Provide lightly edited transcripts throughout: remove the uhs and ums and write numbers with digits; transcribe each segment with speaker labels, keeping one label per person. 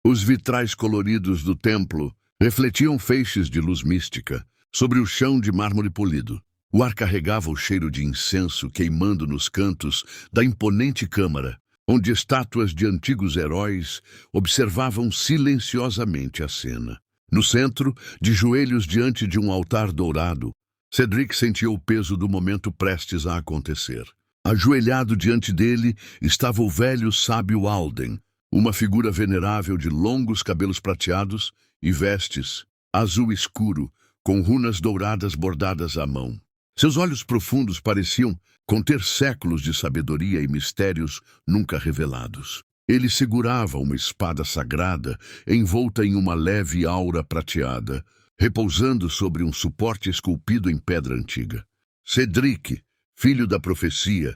Speaker 1: Os vitrais coloridos do templo refletiam feixes de luz mística sobre o chão de mármore polido. O ar carregava o cheiro de incenso queimando nos cantos da imponente câmara, onde estátuas de antigos heróis observavam silenciosamente a cena. No centro, de joelhos diante de um altar dourado, Cedric sentia o peso do momento prestes a acontecer. Ajoelhado diante dele estava o velho sábio Alden, uma figura venerável de longos cabelos prateados e vestes azul escuro, com runas douradas bordadas à mão. Seus olhos profundos pareciam conter séculos de sabedoria e mistérios nunca revelados. Ele segurava uma espada sagrada envolta em uma leve aura prateada, repousando sobre um suporte esculpido em pedra antiga. Cedric, filho da profecia.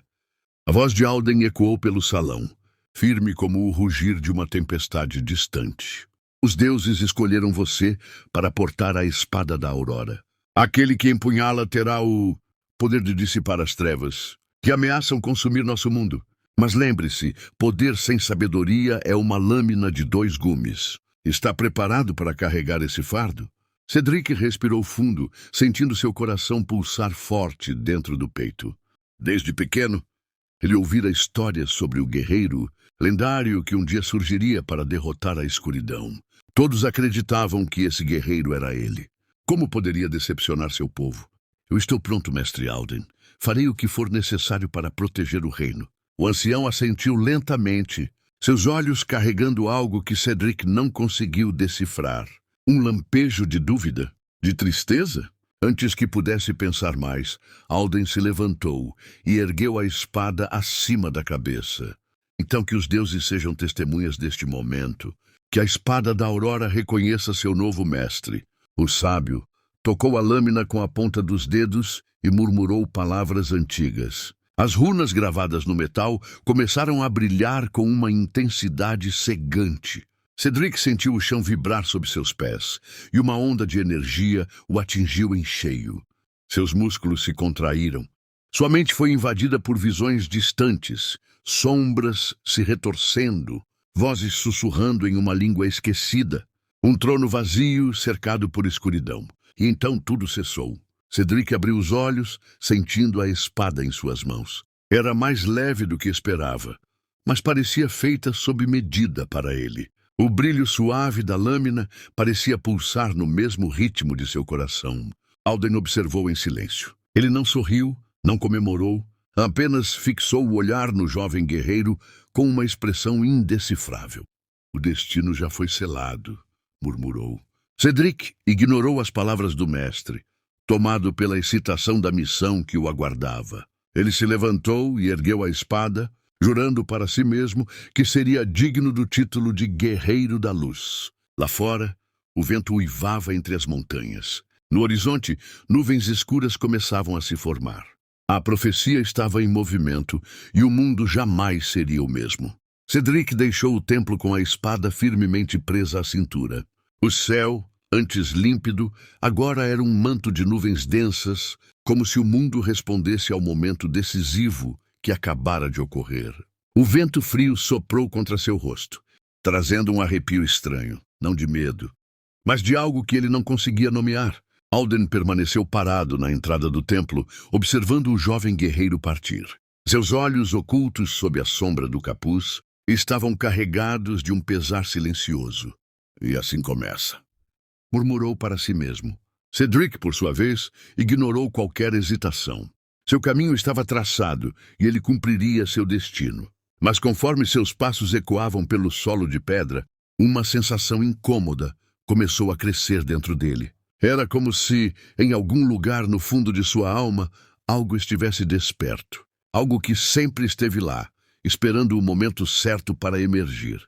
Speaker 1: A voz de Alden ecoou pelo salão, firme como o rugir de uma tempestade distante. Os deuses escolheram você para portar a espada da aurora. Aquele que empunhá-la terá o poder de dissipar as trevas, que ameaçam consumir nosso mundo. Mas lembre-se, poder sem sabedoria é uma lâmina de 2 gumes. Está preparado para carregar esse fardo? Cedric respirou fundo, sentindo seu coração pulsar forte dentro do peito. Desde pequeno, ele ouvira histórias sobre o guerreiro lendário que um dia surgiria para derrotar a escuridão. Todos acreditavam que esse guerreiro era ele. Como poderia decepcionar seu povo? Eu estou pronto, mestre Alden. Farei o que for necessário para proteger o reino. O ancião assentiu lentamente, seus olhos carregando algo que Cedric não conseguiu decifrar. Um lampejo de dúvida, de tristeza? Antes que pudesse pensar mais, Alden se levantou e ergueu a espada acima da cabeça. Então que os deuses sejam testemunhas deste momento, que a espada da aurora reconheça seu novo mestre. O sábio tocou a lâmina com a ponta dos dedos e murmurou palavras antigas. As runas gravadas no metal começaram a brilhar com uma intensidade cegante. Cedric sentiu o chão vibrar sob seus pés, e uma onda de energia o atingiu em cheio. Seus músculos se contraíram. Sua mente foi invadida por visões distantes, sombras se retorcendo, vozes sussurrando em uma língua esquecida, um trono vazio cercado por escuridão. E então tudo cessou. Cedric abriu os olhos, sentindo a espada em suas mãos. Era mais leve do que esperava, mas parecia feita sob medida para ele. O brilho suave da lâmina parecia pulsar no mesmo ritmo de seu coração. Alden observou em silêncio. Ele não sorriu, não comemorou, apenas fixou o olhar no jovem guerreiro com uma expressão indecifrável. O destino já foi selado, murmurou. Cedric ignorou as palavras do mestre, tomado pela excitação da missão que o aguardava. Ele se levantou e ergueu a espada, jurando para si mesmo que seria digno do título de Guerreiro da Luz. Lá fora, o vento uivava entre as montanhas. No horizonte, nuvens escuras começavam a se formar. A profecia estava em movimento e o mundo jamais seria o mesmo. Cedric deixou o templo com a espada firmemente presa à cintura. O céu, antes límpido, agora era um manto de nuvens densas, como se o mundo respondesse ao momento decisivo que acabara de ocorrer. O vento frio soprou contra seu rosto, trazendo um arrepio estranho, não de medo, mas de algo que ele não conseguia nomear. Alden permaneceu parado na entrada do templo, observando o jovem guerreiro partir. Seus olhos, ocultos sob a sombra do capuz, estavam carregados de um pesar silencioso. E assim começa, murmurou para si mesmo. Cedric, por sua vez, ignorou qualquer hesitação. Seu caminho estava traçado e ele cumpriria seu destino. Mas conforme seus passos ecoavam pelo solo de pedra, uma sensação incômoda começou a crescer dentro dele. Era como se, em algum lugar no fundo de sua alma, algo estivesse desperto. Algo que sempre esteve lá, esperando o momento certo para emergir.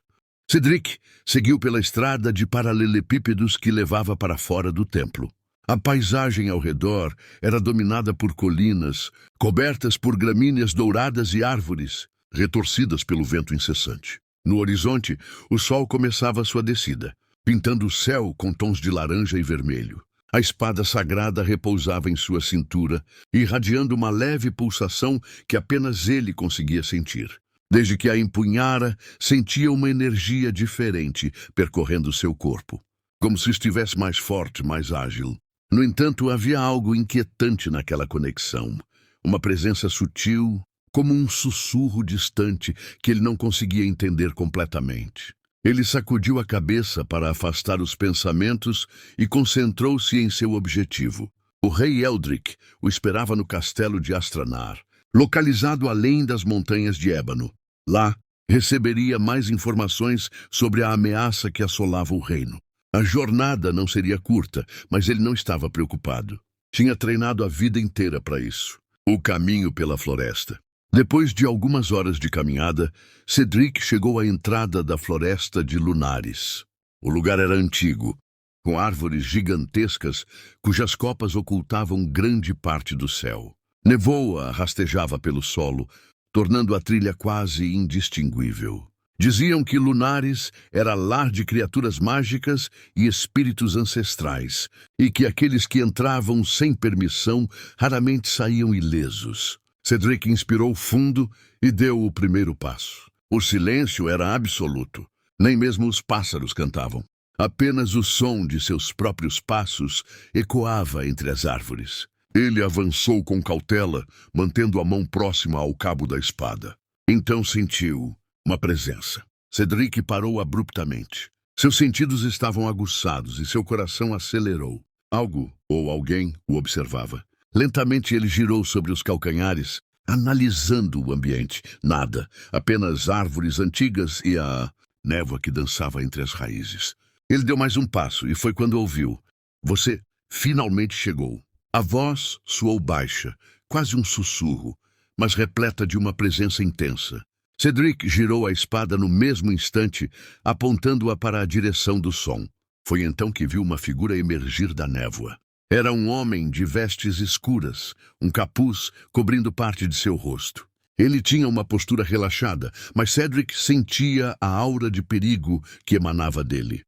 Speaker 1: Cedric seguiu pela estrada de paralelepípedos que levava para fora do templo. A paisagem ao redor era dominada por colinas, cobertas por gramíneas douradas e árvores, retorcidas pelo vento incessante. No horizonte, o sol começava sua descida, pintando o céu com tons de laranja e vermelho. A espada sagrada repousava em sua cintura, irradiando uma leve pulsação que apenas ele conseguia sentir. Desde que a empunhara, sentia uma energia diferente percorrendo seu corpo, como se estivesse mais forte, mais ágil. No entanto, havia algo inquietante naquela conexão, uma presença sutil, como um sussurro distante que ele não conseguia entender completamente. Ele sacudiu a cabeça para afastar os pensamentos e concentrou-se em seu objetivo. O rei Eldric o esperava no castelo de Astranar, localizado além das montanhas de Ébano. Lá, receberia mais informações sobre a ameaça que assolava o reino. A jornada não seria curta, mas ele não estava preocupado. Tinha treinado a vida inteira para isso. O caminho pela floresta. Depois de algumas horas de caminhada, Cedric chegou à entrada da floresta de Lunares. O lugar era antigo, com árvores gigantescas cujas copas ocultavam grande parte do céu. Nevoa rastejava pelo solo, tornando a trilha quase indistinguível. Diziam que Lunares era lar de criaturas mágicas e espíritos ancestrais, e que aqueles que entravam sem permissão raramente saíam ilesos. Cedric inspirou fundo e deu o primeiro passo. O silêncio era absoluto. Nem mesmo os pássaros cantavam. Apenas o som de seus próprios passos ecoava entre as árvores. Ele avançou com cautela, mantendo a mão próxima ao cabo da espada. Então sentiu uma presença. Cedric parou abruptamente. Seus sentidos estavam aguçados e seu coração acelerou. Algo ou alguém o observava. Lentamente ele girou sobre os calcanhares, analisando o ambiente. Nada, apenas árvores antigas e a névoa que dançava entre as raízes. Ele deu mais um passo e foi quando ouviu. Você finalmente chegou. A voz soou baixa, quase um sussurro, mas repleta de uma presença intensa. Cedric girou a espada no mesmo instante, apontando-a para a direção do som. Foi então que viu uma figura emergir da névoa. Era um homem de vestes escuras, um capuz cobrindo parte de seu rosto. Ele tinha uma postura relaxada, mas Cedric sentia a aura de perigo que emanava dele.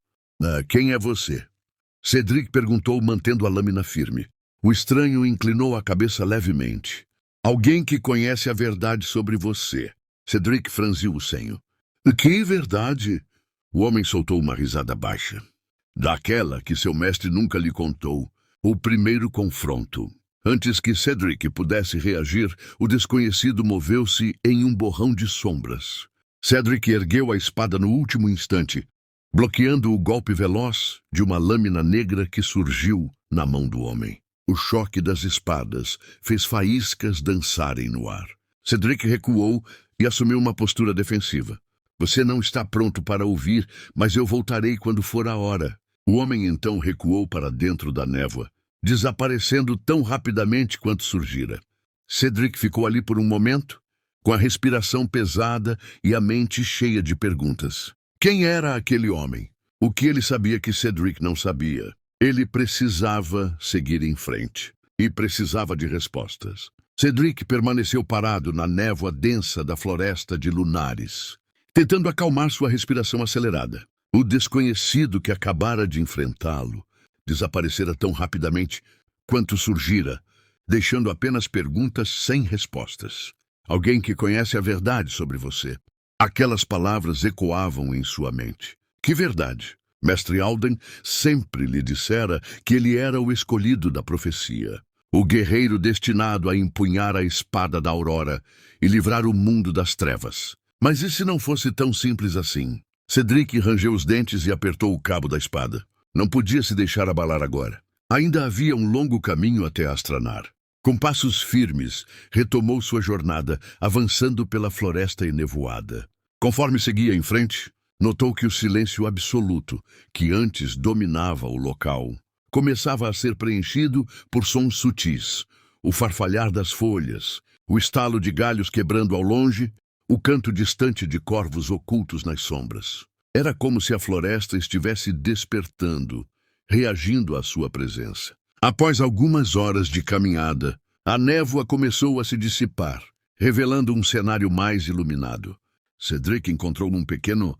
Speaker 1: Quem é você? Cedric perguntou, mantendo a lâmina firme. O estranho inclinou a cabeça levemente. Alguém que conhece a verdade sobre você. Cedric franziu o senho. Que verdade? O homem soltou uma risada baixa. Daquela que seu mestre nunca lhe contou. O primeiro confronto. Antes que Cedric pudesse reagir, o desconhecido moveu-se em um borrão de sombras. Cedric ergueu a espada no último instante, bloqueando o golpe veloz de uma lâmina negra que surgiu na mão do homem. O choque das espadas fez faíscas dançarem no ar. Cedric recuou e assumiu uma postura defensiva. Você não está pronto para ouvir, mas eu voltarei quando for a hora. O homem então recuou para dentro da névoa, desaparecendo tão rapidamente quanto surgira. Cedric ficou ali por um momento, com a respiração pesada e a mente cheia de perguntas. Quem era aquele homem? O que ele sabia que Cedric não sabia? Ele precisava seguir em frente, e precisava de respostas. Cedric permaneceu parado na névoa densa da floresta de Lunares, tentando acalmar sua respiração acelerada. O desconhecido que acabara de enfrentá-lo desaparecera tão rapidamente quanto surgira, deixando apenas perguntas sem respostas. Alguém que conhece a verdade sobre você. Aquelas palavras ecoavam em sua mente. Que verdade? Mestre Alden sempre lhe dissera que ele era o escolhido da profecia, o guerreiro destinado a empunhar a espada da aurora e livrar o mundo das trevas. Mas e se não fosse tão simples assim? Cedric rangeu os dentes e apertou o cabo da espada. Não podia se deixar abalar agora. Ainda havia um longo caminho até Astranar. Com passos firmes, retomou sua jornada, avançando pela floresta enevoada. Conforme seguia em frente, notou que o silêncio absoluto, que antes dominava o local, começava a ser preenchido por sons sutis, o farfalhar das folhas, o estalo de galhos quebrando ao longe, o canto distante de corvos ocultos nas sombras. Era como se a floresta estivesse despertando, reagindo à sua presença. Após algumas horas de caminhada, a névoa começou a se dissipar, revelando um cenário mais iluminado. Cedric encontrou um pequeno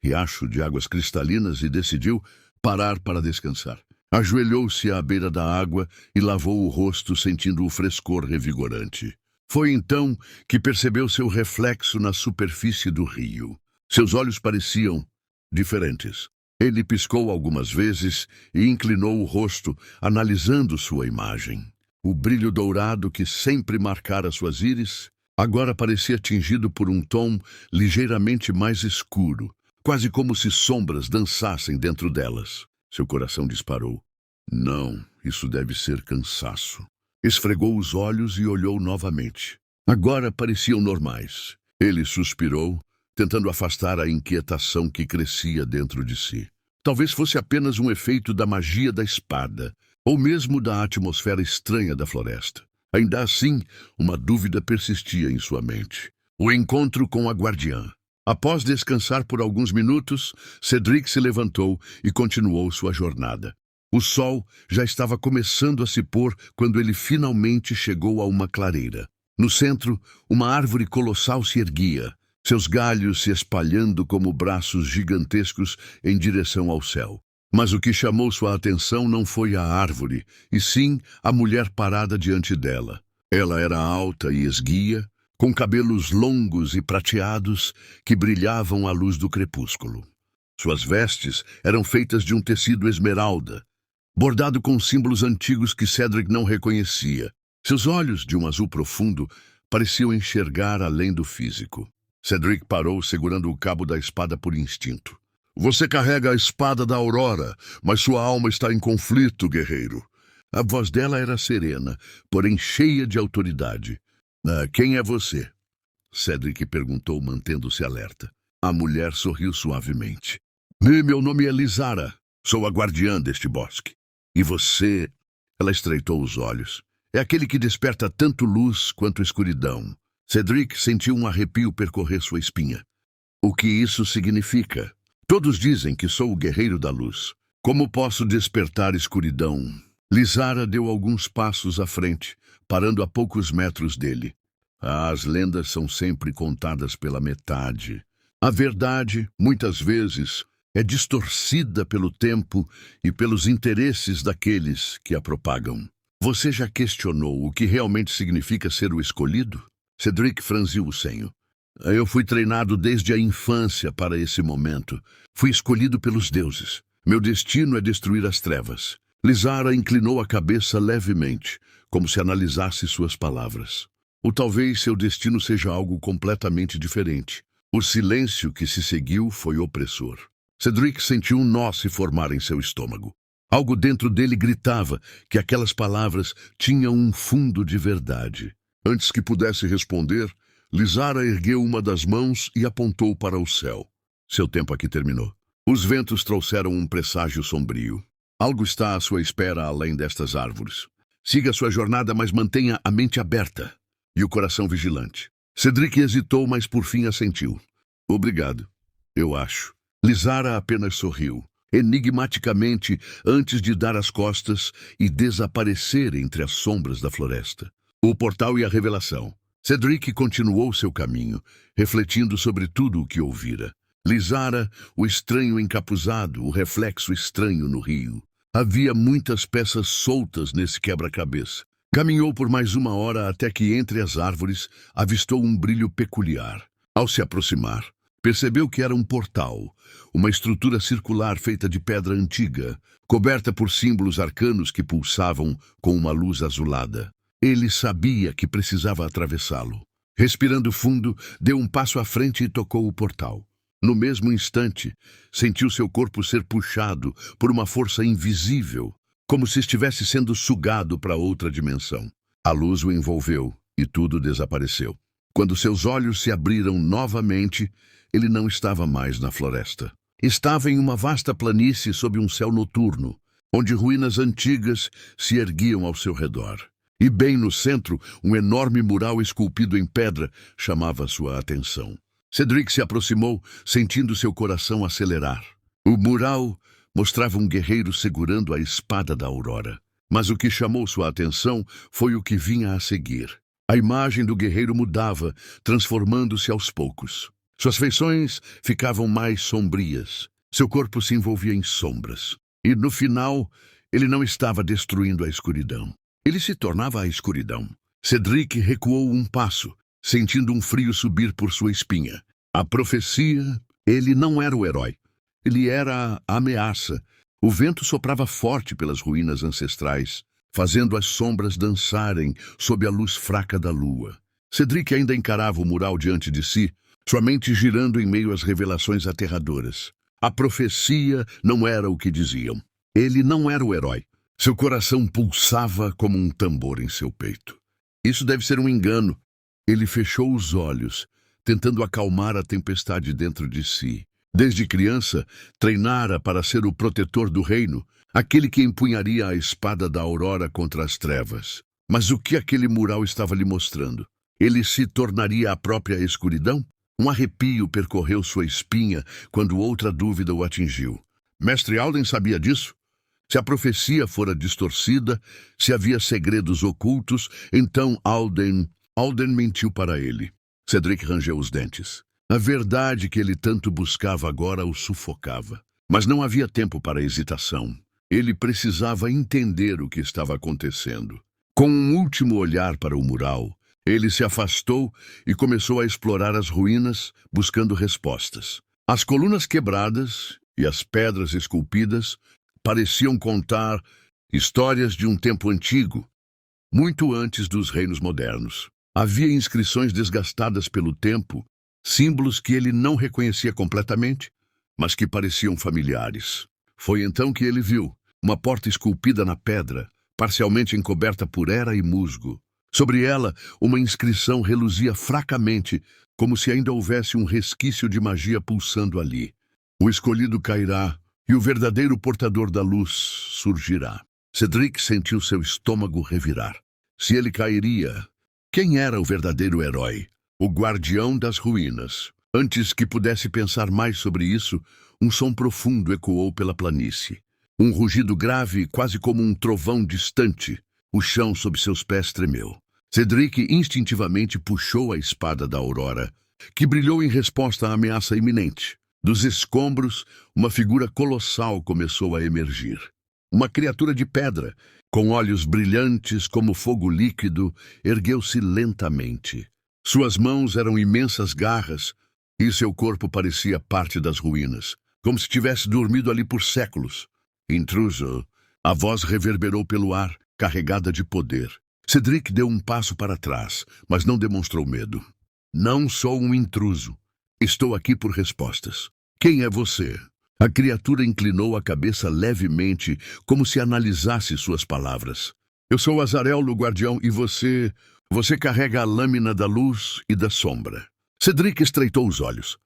Speaker 1: riacho de águas cristalinas e decidiu parar para descansar. Ajoelhou-se à beira da água e lavou o rosto, sentindo o frescor revigorante. Foi então que percebeu seu reflexo na superfície do rio. Seus olhos pareciam diferentes. Ele piscou algumas vezes e inclinou o rosto, analisando sua imagem. O brilho dourado que sempre marcara suas íris agora parecia tingido por um tom ligeiramente mais escuro, quase como se sombras dançassem dentro delas. Seu coração disparou. Não, isso deve ser cansaço. Esfregou os olhos e olhou novamente. Agora pareciam normais. Ele suspirou, tentando afastar a inquietação que crescia dentro de si. Talvez fosse apenas um efeito da magia da espada, ou mesmo da atmosfera estranha da floresta. Ainda assim, uma dúvida persistia em sua mente. O encontro com a guardiã. Após descansar por alguns minutos, Cedric se levantou e continuou sua jornada. O sol já estava começando a se pôr quando ele finalmente chegou a uma clareira. No centro, uma árvore colossal se erguia, seus galhos se espalhando como braços gigantescos em direção ao céu. Mas o que chamou sua atenção não foi a árvore, e sim a mulher parada diante dela. Ela era alta e esguia, com cabelos longos e prateados que brilhavam à luz do crepúsculo. Suas vestes eram feitas de um tecido esmeralda, bordado com símbolos antigos que Cedric não reconhecia. Seus olhos, de um azul profundo, pareciam enxergar além do físico. Cedric parou, segurando o cabo da espada por instinto. Você carrega a espada da Aurora, mas sua alma está em conflito, guerreiro. A voz dela era serena, porém cheia de autoridade. Quem é você? Cedric perguntou, mantendo-se alerta. A mulher sorriu suavemente. Meu nome é Lizara. Sou a guardiã deste bosque. E você... Ela estreitou os olhos. É aquele que desperta tanto luz quanto escuridão. Cedric sentiu um arrepio percorrer sua espinha. O que isso significa? Todos dizem que sou o guerreiro da luz. Como posso despertar escuridão? Lizara deu alguns passos à frente, parando a poucos metros dele. As lendas são sempre contadas pela metade. A verdade, muitas vezes, é distorcida pelo tempo e pelos interesses daqueles que a propagam. Você já questionou o que realmente significa ser o escolhido? Cedric franziu o senho. Eu fui treinado desde a infância para esse momento. Fui escolhido pelos deuses. Meu destino é destruir as trevas. Lizara inclinou a cabeça levemente, como se analisasse suas palavras. Ou talvez seu destino seja algo completamente diferente. O silêncio que se seguiu foi opressor. Cedric sentiu um nó se formar em seu estômago. Algo dentro dele gritava que aquelas palavras tinham um fundo de verdade. Antes que pudesse responder, Lizara ergueu uma das mãos e apontou para o céu. Seu tempo aqui terminou. Os ventos trouxeram um presságio sombrio. Algo está à sua espera além destas árvores. Siga sua jornada, mas mantenha a mente aberta e o coração vigilante. Cedric hesitou, mas por fim assentiu. Obrigado, eu acho. Lizara apenas sorriu, enigmaticamente, antes de dar as costas e desaparecer entre as sombras da floresta. O portal e a revelação. Cedric continuou seu caminho, refletindo sobre tudo o que ouvira. Lizara, o estranho encapuzado, o reflexo estranho no rio. Havia muitas peças soltas nesse quebra-cabeça. Caminhou por mais uma hora até que entre as árvores avistou um brilho peculiar. Ao se aproximar, percebeu que era um portal, uma estrutura circular feita de pedra antiga, coberta por símbolos arcanos que pulsavam com uma luz azulada. Ele sabia que precisava atravessá-lo. Respirando fundo, deu um passo à frente e tocou o portal. No mesmo instante, sentiu seu corpo ser puxado por uma força invisível, como se estivesse sendo sugado para outra dimensão. A luz o envolveu e tudo desapareceu. Quando seus olhos se abriram novamente, ele não estava mais na floresta. Estava em uma vasta planície sob um céu noturno, onde ruínas antigas se erguiam ao seu redor. E bem no centro, um enorme mural esculpido em pedra chamava sua atenção. Cedric se aproximou, sentindo seu coração acelerar. O mural mostrava um guerreiro segurando a espada da Aurora. Mas o que chamou sua atenção foi o que vinha a seguir. A imagem do guerreiro mudava, transformando-se aos poucos. Suas feições ficavam mais sombrias. Seu corpo se envolvia em sombras. E, no final, ele não estava destruindo a escuridão. Ele se tornava a escuridão. Cedric recuou um passo, sentindo um frio subir por sua espinha. A profecia, ele não era o herói. Ele era a ameaça. O vento soprava forte pelas ruínas ancestrais, fazendo as sombras dançarem sob a luz fraca da lua. Cedric ainda encarava o mural diante de si, sua mente girando em meio às revelações aterradoras. A profecia não era o que diziam. Ele não era o herói. Seu coração pulsava como um tambor em seu peito. Isso deve ser um engano. Ele fechou os olhos, tentando acalmar a tempestade dentro de si. Desde criança, treinara para ser o protetor do reino, aquele que empunharia a espada da aurora contra as trevas. Mas o que aquele mural estava lhe mostrando? Ele se tornaria a própria escuridão? Um arrepio percorreu sua espinha quando outra dúvida o atingiu. Mestre Alden sabia disso? Se a profecia fora distorcida, se havia segredos ocultos, então Alden mentiu para ele. Cedric rangeu os dentes. A verdade que ele tanto buscava agora o sufocava. Mas não havia tempo para hesitação. Ele precisava entender o que estava acontecendo. Com um último olhar para o mural, ele se afastou e começou a explorar as ruínas, buscando respostas. As colunas quebradas e as pedras esculpidas pareciam contar histórias de um tempo antigo, muito antes dos reinos modernos. Havia inscrições desgastadas pelo tempo, símbolos que ele não reconhecia completamente, mas que pareciam familiares. Foi então que ele viu uma porta esculpida na pedra, parcialmente encoberta por era e musgo. Sobre ela, uma inscrição reluzia fracamente, como se ainda houvesse um resquício de magia pulsando ali. O escolhido cairá, e o verdadeiro portador da luz surgirá. Cedric sentiu seu estômago revirar. Se ele cairia, quem era o verdadeiro herói? O guardião das ruínas. Antes que pudesse pensar mais sobre isso, um som profundo ecoou pela planície. Um rugido grave, quase como um trovão distante. O chão sob seus pés tremeu. Cedric instintivamente puxou a espada da aurora, que brilhou em resposta à ameaça iminente. Dos escombros, uma figura colossal começou a emergir. Uma criatura de pedra, com olhos brilhantes como fogo líquido, ergueu-se lentamente. Suas mãos eram imensas garras, e seu corpo parecia parte das ruínas, como se tivesse dormido ali por séculos. Intruso! A voz reverberou pelo ar, carregada de poder. Cedric deu um passo para trás, mas não demonstrou medo. Não sou um intruso. Estou aqui por respostas. Quem é você? A criatura inclinou a cabeça levemente, como se analisasse suas palavras. Eu sou Azarel, o guardião, e você carrega a lâmina da luz e da sombra. Cedric estreitou os olhos.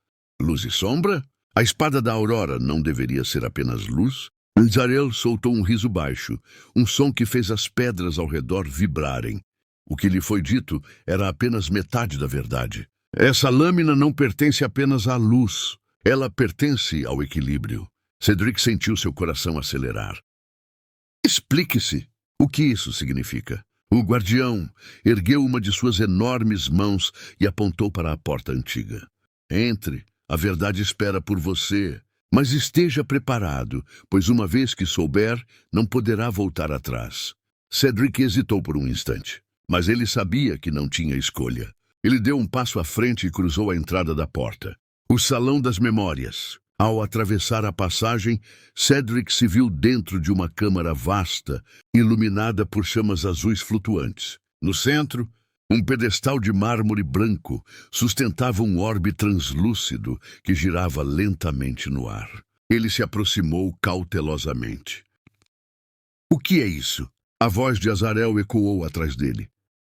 Speaker 1: Luz e sombra? A espada da aurora não deveria ser apenas luz? Azarel soltou um riso baixo, um som que fez as pedras ao redor vibrarem. O que lhe foi dito era apenas metade da verdade. Essa lâmina não pertence apenas à luz. Ela pertence ao equilíbrio. Cedric sentiu seu coração acelerar. Explique-se. O que isso significa? O guardião ergueu uma de suas enormes mãos e apontou para a porta antiga. Entre. A verdade espera por você. Mas esteja preparado, pois uma vez que souber, não poderá voltar atrás. Cedric hesitou por um instante, mas ele sabia que não tinha escolha. Ele deu um passo à frente e cruzou a entrada da porta. O Salão das Memórias. Ao atravessar a passagem, Cedric se viu dentro de uma câmara vasta, iluminada por chamas azuis flutuantes. No centro, um pedestal de mármore branco sustentava um orbe translúcido que girava lentamente no ar. Ele se aproximou cautelosamente. O que é isso? A voz de Azarel ecoou atrás dele.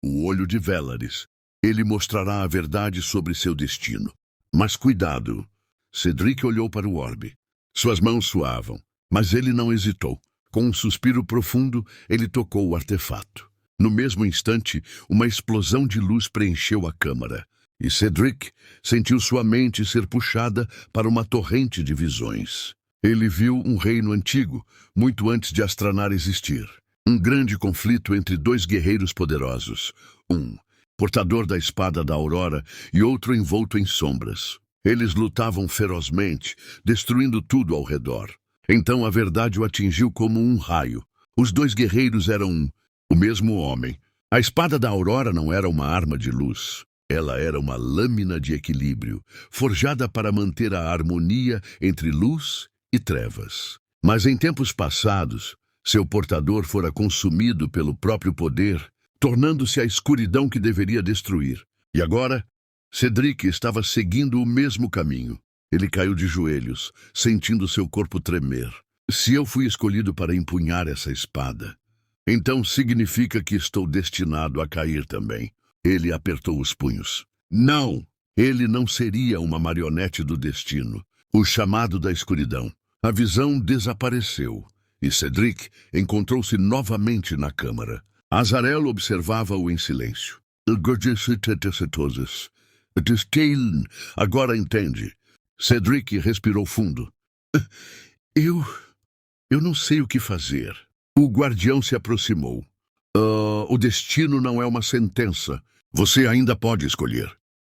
Speaker 1: O olho de Velaris. Ele mostrará a verdade sobre seu destino. Mas cuidado. Cedric olhou para o orbe. Suas mãos suavam, mas ele não hesitou. Com um suspiro profundo, ele tocou o artefato. No mesmo instante, uma explosão de luz preencheu a câmara, e Cedric sentiu sua mente ser puxada para uma torrente de visões. Ele viu um reino antigo, muito antes de Astranar existir. Um grande conflito entre dois guerreiros poderosos. Um, portador da espada da aurora, e outro envolto em sombras. Eles lutavam ferozmente, destruindo tudo ao redor. Então a verdade o atingiu como um raio. Os dois guerreiros eram o mesmo homem, A espada da Aurora não era uma arma de luz. Ela era uma lâmina de equilíbrio, forjada para manter a harmonia entre luz e trevas. Mas em tempos passados, seu portador fora consumido pelo próprio poder, tornando-se a escuridão que deveria destruir. E agora, Cedric estava seguindo o mesmo caminho. Ele caiu de joelhos, sentindo seu corpo tremer. Se eu fui escolhido para empunhar essa espada, então significa que estou destinado a cair também. Ele apertou os punhos. Não! Ele não seria uma marionete do destino, o chamado da escuridão. A visão desapareceu, e Cedric encontrou-se novamente na câmara. Azarel observava-o em silêncio. Agora entende. Cedric respirou fundo. Eu não sei o que fazer. O guardião se aproximou. O destino não é uma sentença. Você ainda pode escolher.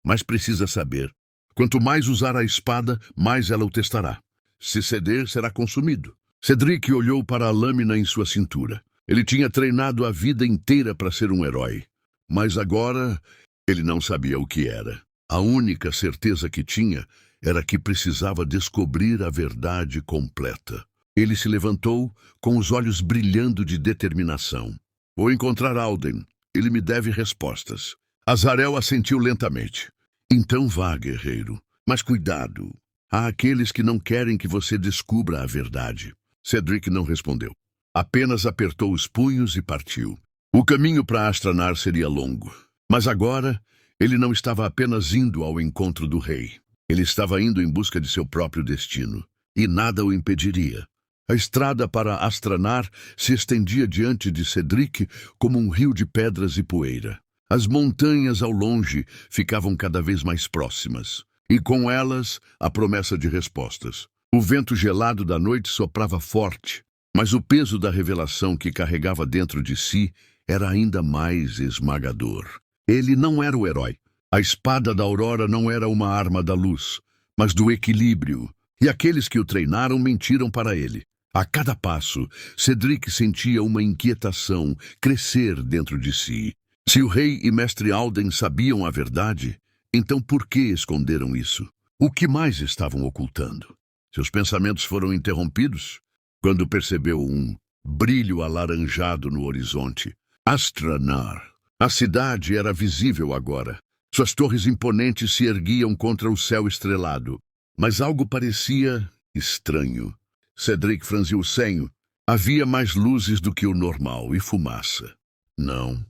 Speaker 1: Mas precisa saber. Quanto mais usar a espada, mais ela o testará. Se ceder, será consumido. Cedric olhou para a lâmina em sua cintura. Ele tinha treinado a vida inteira para ser um herói. Mas agora, ele não sabia o que era. A única certeza que tinha era que precisava descobrir a verdade completa. Ele se levantou, com os olhos brilhando de determinação. Vou encontrar Alden. Ele me deve respostas. Azarel assentiu lentamente. Então vá, guerreiro. Mas cuidado. Há aqueles que não querem que você descubra a verdade. Cedric não respondeu. Apenas apertou os punhos e partiu. O caminho para Astranar seria longo. Mas agora, ele não estava apenas indo ao encontro do rei. Ele estava indo em busca de seu próprio destino. E nada o impediria. A estrada para Astranar se estendia diante de Cedric como um rio de pedras e poeira. As montanhas ao longe ficavam cada vez mais próximas, e com elas a promessa de respostas. O vento gelado da noite soprava forte, mas o peso da revelação que carregava dentro de si era ainda mais esmagador. Ele não era o herói. A espada da Aurora não era uma arma da luz, mas do equilíbrio, e aqueles que o treinaram mentiram para ele. A cada passo, Cedric sentia uma inquietação crescer dentro de si. Se o rei e mestre Alden sabiam a verdade, então por que esconderam isso? O que mais estavam ocultando? Seus pensamentos foram interrompidos quando percebeu um brilho alaranjado no horizonte. Astranar. A cidade era visível agora. Suas torres imponentes se erguiam contra o céu estrelado. Mas algo parecia estranho. Cedric franziu o senho. Havia mais luzes do que o normal e fumaça. Não,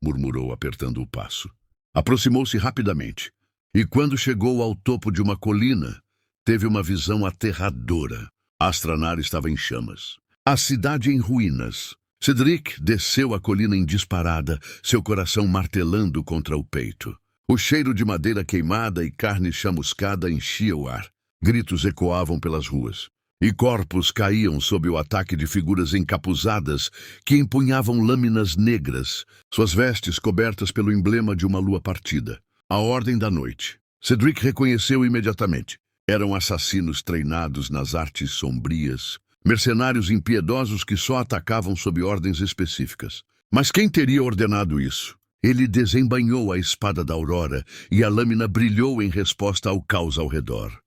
Speaker 1: murmurou apertando o passo. Aproximou-se rapidamente. E quando chegou ao topo de uma colina, teve uma visão aterradora. Astranar estava em chamas. A cidade em ruínas. Cedric desceu a colina em disparada, seu coração martelando contra o peito. O cheiro de madeira queimada e carne chamuscada enchia o ar. Gritos ecoavam pelas ruas. E corpos caíam sob o ataque de figuras encapuzadas que empunhavam lâminas negras, suas vestes cobertas pelo emblema de uma lua partida. A Ordem da Noite. Cedric reconheceu imediatamente. Eram assassinos treinados nas artes sombrias, mercenários impiedosos que só atacavam sob ordens específicas. Mas quem teria ordenado isso? Ele desembainhou a espada da Aurora e a lâmina brilhou em resposta ao caos ao redor.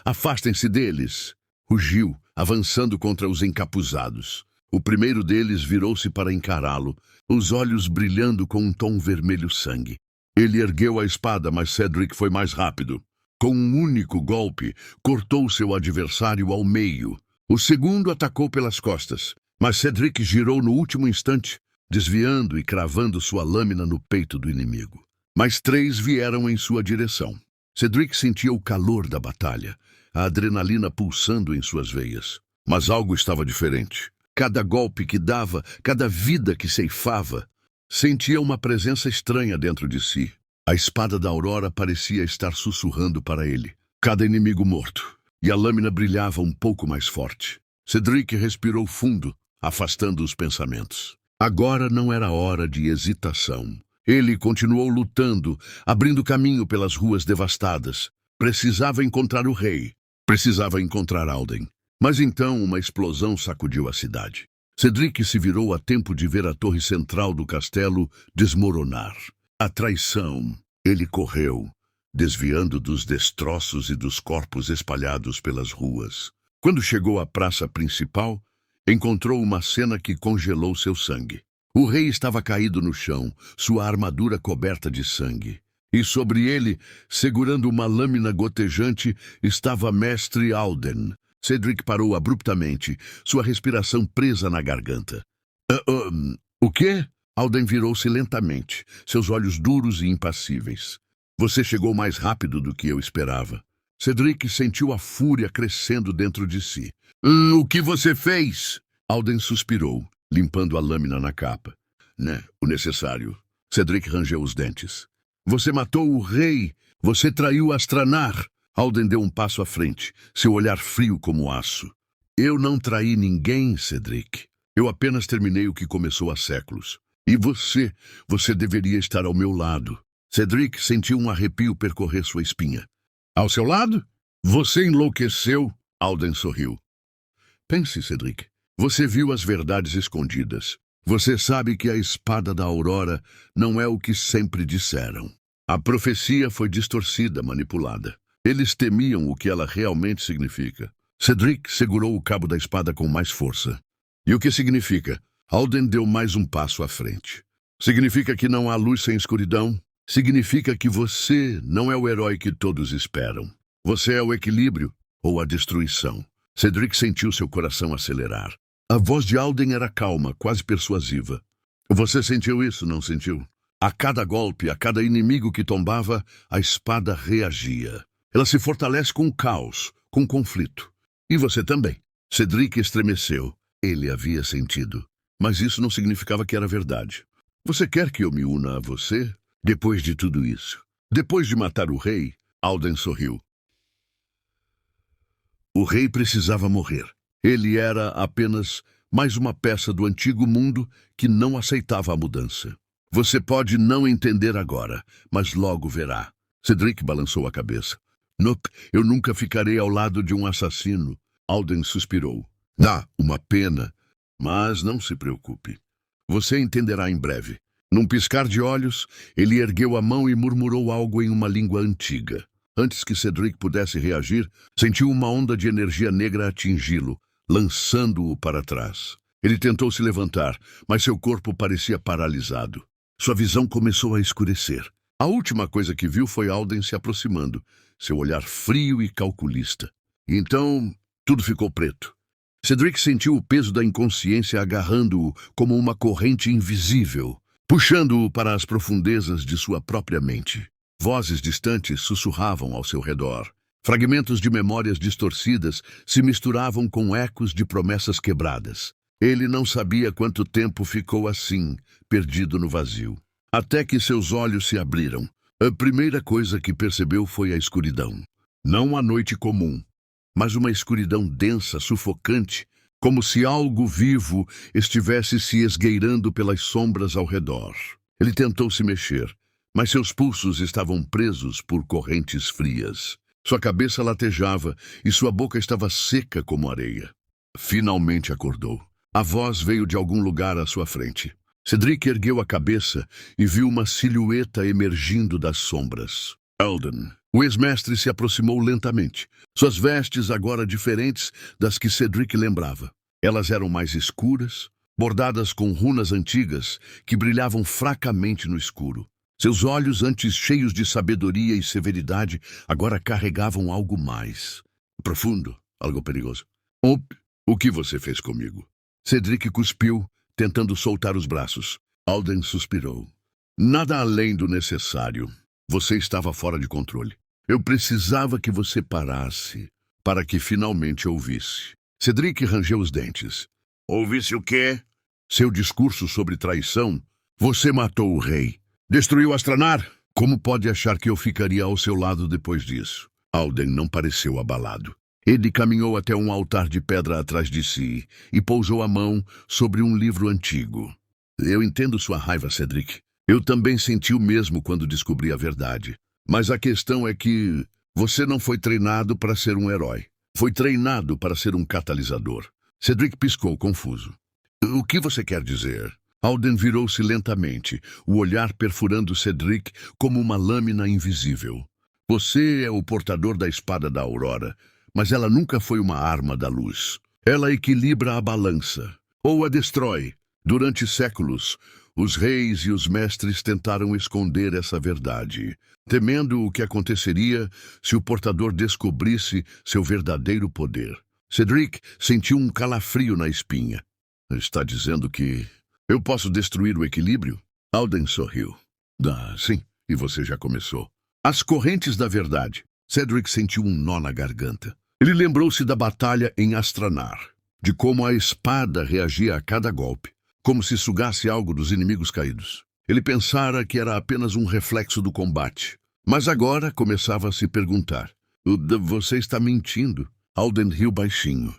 Speaker 1: Afastem-se deles, rugiu, avançando contra os encapuzados. O primeiro deles virou-se para encará-lo, os olhos brilhando com um tom vermelho sangue. Ele ergueu a espada, mas Cedric foi mais rápido. Com um único golpe, cortou seu adversário ao meio. O segundo atacou pelas costas, mas Cedric girou no último instante, desviando e cravando sua lâmina no peito do inimigo. Mais 3 vieram em sua direção. Cedric sentia o calor da batalha, a adrenalina pulsando em suas veias. Mas algo estava diferente. Cada golpe que dava, cada vida que ceifava, sentia uma presença estranha dentro de si. A espada da Aurora parecia estar sussurrando para ele. Cada inimigo morto. E a lâmina brilhava um pouco mais forte. Cedric respirou fundo, afastando os pensamentos. Agora não era hora de hesitação. Ele continuou lutando, abrindo caminho pelas ruas devastadas. Precisava encontrar o rei. Precisava encontrar Alden. Mas então uma explosão sacudiu a cidade. Cedric se virou a tempo de ver a torre central do castelo desmoronar. A traição. Ele correu, desviando dos destroços e dos corpos espalhados pelas ruas. Quando chegou à praça principal, encontrou uma cena que congelou seu sangue. O rei estava caído no chão, sua armadura coberta de sangue. E sobre ele, segurando uma lâmina gotejante, estava Mestre Alden. Cedric parou abruptamente, sua respiração presa na garganta. O quê? Alden virou-se lentamente, seus olhos duros e impassíveis. Você chegou mais rápido do que eu esperava. Cedric sentiu a fúria crescendo dentro de si. O que você fez? Alden suspirou, limpando a lâmina na capa. O necessário. Cedric rangeu os dentes. Você matou o rei. Você traiu Astranar. Alden deu um passo à frente, seu olhar frio como aço. Eu não traí ninguém, Cedric. Eu apenas terminei o que começou há séculos. E você deveria estar ao meu lado. Cedric sentiu um arrepio percorrer sua espinha. Ao seu lado? Você enlouqueceu? Alden sorriu. Pense, Cedric. Você viu as verdades escondidas. Você sabe que a espada da Aurora não é o que sempre disseram. A profecia foi distorcida, manipulada. Eles temiam o que ela realmente significa. Cedric segurou o cabo da espada com mais força. E o que significa? Alden deu mais um passo à frente. Significa que não há luz sem escuridão? Significa que você não é o herói que todos esperam. Você é o equilíbrio ou a destruição. Cedric sentiu seu coração acelerar. A voz de Alden era calma, quase persuasiva. Você sentiu isso, não sentiu? A cada golpe, a cada inimigo que tombava, a espada reagia. Ela se fortalece com o caos, com o conflito. E você também. Cedric estremeceu. Ele havia sentido. Mas isso não significava que era verdade. Você quer que eu me una a você? Depois de tudo isso. Depois de matar o rei, Alden sorriu. O rei precisava morrer. Ele era apenas mais uma peça do antigo mundo que não aceitava a mudança. Você pode não entender agora, mas logo verá. Cedric balançou a cabeça. Nope, eu nunca ficarei ao lado de um assassino. Alden suspirou. Dá uma pena, mas não se preocupe. Você entenderá em breve. Num piscar de olhos, ele ergueu a mão e murmurou algo em uma língua antiga. Antes que Cedric pudesse reagir, sentiu uma onda de energia negra atingi-lo, lançando-o para trás. Ele tentou se levantar, mas seu corpo parecia paralisado. Sua visão começou a escurecer. A última coisa que viu foi Alden se aproximando, seu olhar frio e calculista. Então, tudo ficou preto. Cedric sentiu o peso da inconsciência agarrando-o como uma corrente invisível, puxando-o para as profundezas de sua própria mente. Vozes distantes sussurravam ao seu redor. Fragmentos de memórias distorcidas se misturavam com ecos de promessas quebradas. Ele não sabia quanto tempo ficou assim, perdido no vazio. Até que seus olhos se abriram. A primeira coisa que percebeu foi a escuridão. Não a noite comum, mas uma escuridão densa, sufocante, como se algo vivo estivesse se esgueirando pelas sombras ao redor. Ele tentou se mexer, mas seus pulsos estavam presos por correntes frias. Sua cabeça latejava e sua boca estava seca como areia. Finalmente acordou. A voz veio de algum lugar à sua frente. Cedric ergueu a cabeça e viu uma silhueta emergindo das sombras. Alden. O ex-mestre se aproximou lentamente, suas vestes agora diferentes das que Cedric lembrava. Elas eram mais escuras, bordadas com runas antigas que brilhavam fracamente no escuro. Seus olhos, antes cheios de sabedoria e severidade, agora carregavam algo mais. Profundo, algo perigoso. O que você fez comigo? Cedric cuspiu, tentando soltar os braços. Alden suspirou. Nada além do necessário. Você estava fora de controle. Eu precisava que você parasse, para que finalmente ouvisse. Cedric rangeu os dentes. Ouvisse o quê? Seu discurso sobre traição. Você matou o rei. Destruiu Astranar? Como pode achar que eu ficaria ao seu lado depois disso? Alden não pareceu abalado. Ele caminhou até um altar de pedra atrás de si e pousou a mão sobre um livro antigo. Eu entendo sua raiva, Cedric. Eu também senti o mesmo quando descobri a verdade. Mas a questão é que você não foi treinado para ser um herói. Foi treinado para ser um catalisador. Cedric piscou, confuso. O que você quer dizer? Alden virou-se lentamente, o olhar perfurando Cedric como uma lâmina invisível. Você é o portador da espada da Aurora, mas ela nunca foi uma arma da luz. Ela equilibra a balança, ou a destrói. Durante séculos, os reis e os mestres tentaram esconder essa verdade, temendo o que aconteceria se o portador descobrisse seu verdadeiro poder. Cedric sentiu um calafrio na espinha. Está dizendo que eu posso destruir o equilíbrio? Alden sorriu. Sim, e você já começou. As correntes da verdade. Cedric sentiu um nó na garganta. Ele lembrou-se da batalha em Astranar, de como a espada reagia a cada golpe, como se sugasse algo dos inimigos caídos. Ele pensara que era apenas um reflexo do combate, mas agora começava a se perguntar. Você está mentindo? Alden riu baixinho.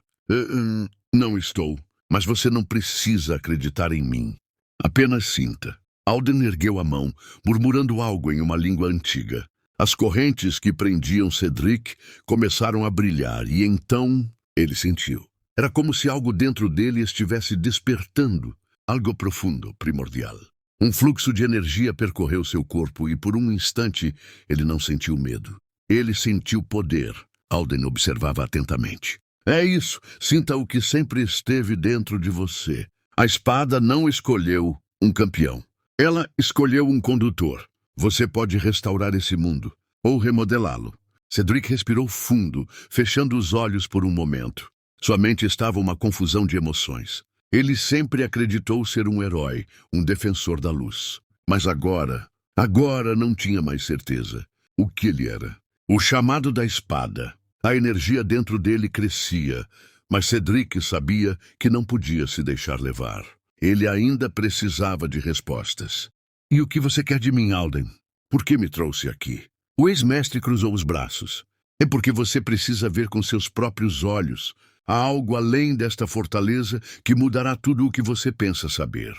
Speaker 1: Não estou, mas você não precisa acreditar em mim. Apenas sinta. Alden ergueu a mão, murmurando algo em uma língua antiga. As correntes que prendiam Cedric começaram a brilhar e então ele sentiu. Era como se algo dentro dele estivesse despertando, algo profundo, primordial. Um fluxo de energia percorreu seu corpo e por um instante ele não sentiu medo. Ele sentiu poder. Alden observava atentamente. É isso, sinta o que sempre esteve dentro de você. A espada não escolheu um campeão. Ela escolheu um condutor. Você pode restaurar esse mundo, ou remodelá-lo. Cedric respirou fundo, fechando os olhos por um momento. Sua mente estava uma confusão de emoções. Ele sempre acreditou ser um herói, um defensor da luz. Mas agora não tinha mais certeza. O que ele era? O chamado da espada. A energia dentro dele crescia, mas Cedric sabia que não podia se deixar levar. Ele ainda precisava de respostas. E o que você quer de mim, Alden? Por que me trouxe aqui? O ex-mestre cruzou os braços. É porque você precisa ver com seus próprios olhos. Há algo além desta fortaleza que mudará tudo o que você pensa saber.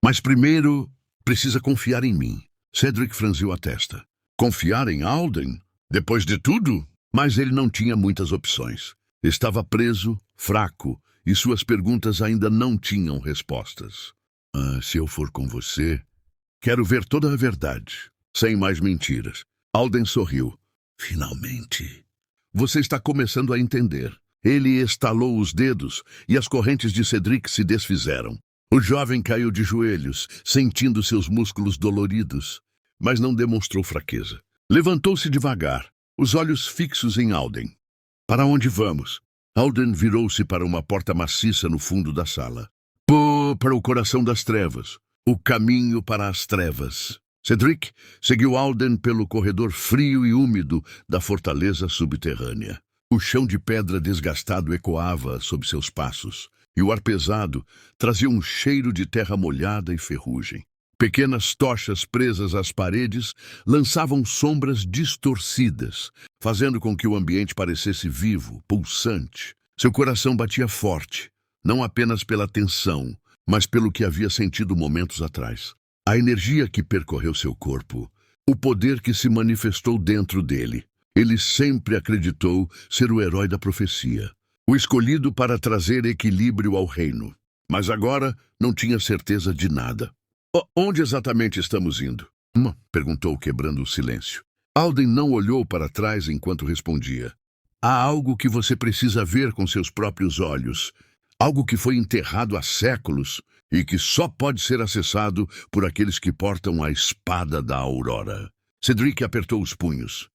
Speaker 1: Mas primeiro, precisa confiar em mim. Cedric franziu a testa. Confiar em Alden? Depois de tudo? Mas ele não tinha muitas opções. Estava preso, fraco, e suas perguntas ainda não tinham respostas. Se eu for com você, quero ver toda a verdade, sem mais mentiras. Alden sorriu. Finalmente. Você está começando a entender. Ele estalou os dedos e as correntes de Cedric se desfizeram. O jovem caiu de joelhos, sentindo seus músculos doloridos, mas não demonstrou fraqueza. Levantou-se devagar, os olhos fixos em Alden. Para onde vamos? Alden virou-se para uma porta maciça no fundo da sala. Para o coração das trevas. O caminho para as trevas. Cedric seguiu Alden pelo corredor frio e úmido da fortaleza subterrânea. O chão de pedra desgastado ecoava sob seus passos, e o ar pesado trazia um cheiro de terra molhada e ferrugem. Pequenas tochas presas às paredes lançavam sombras distorcidas, fazendo com que o ambiente parecesse vivo, pulsante. Seu coração batia forte, não apenas pela tensão, mas pelo que havia sentido momentos atrás. A energia que percorreu seu corpo, o poder que se manifestou dentro dele. Ele sempre acreditou ser o herói da profecia, o escolhido para trazer equilíbrio ao reino. Mas agora não tinha certeza de nada. Onde exatamente estamos indo? Perguntou, quebrando o silêncio. Alden não olhou para trás enquanto respondia. Há algo que você precisa ver com seus próprios olhos. Algo que foi enterrado há séculos e que só pode ser acessado por aqueles que portam a espada da Aurora. Cedric apertou os punhos.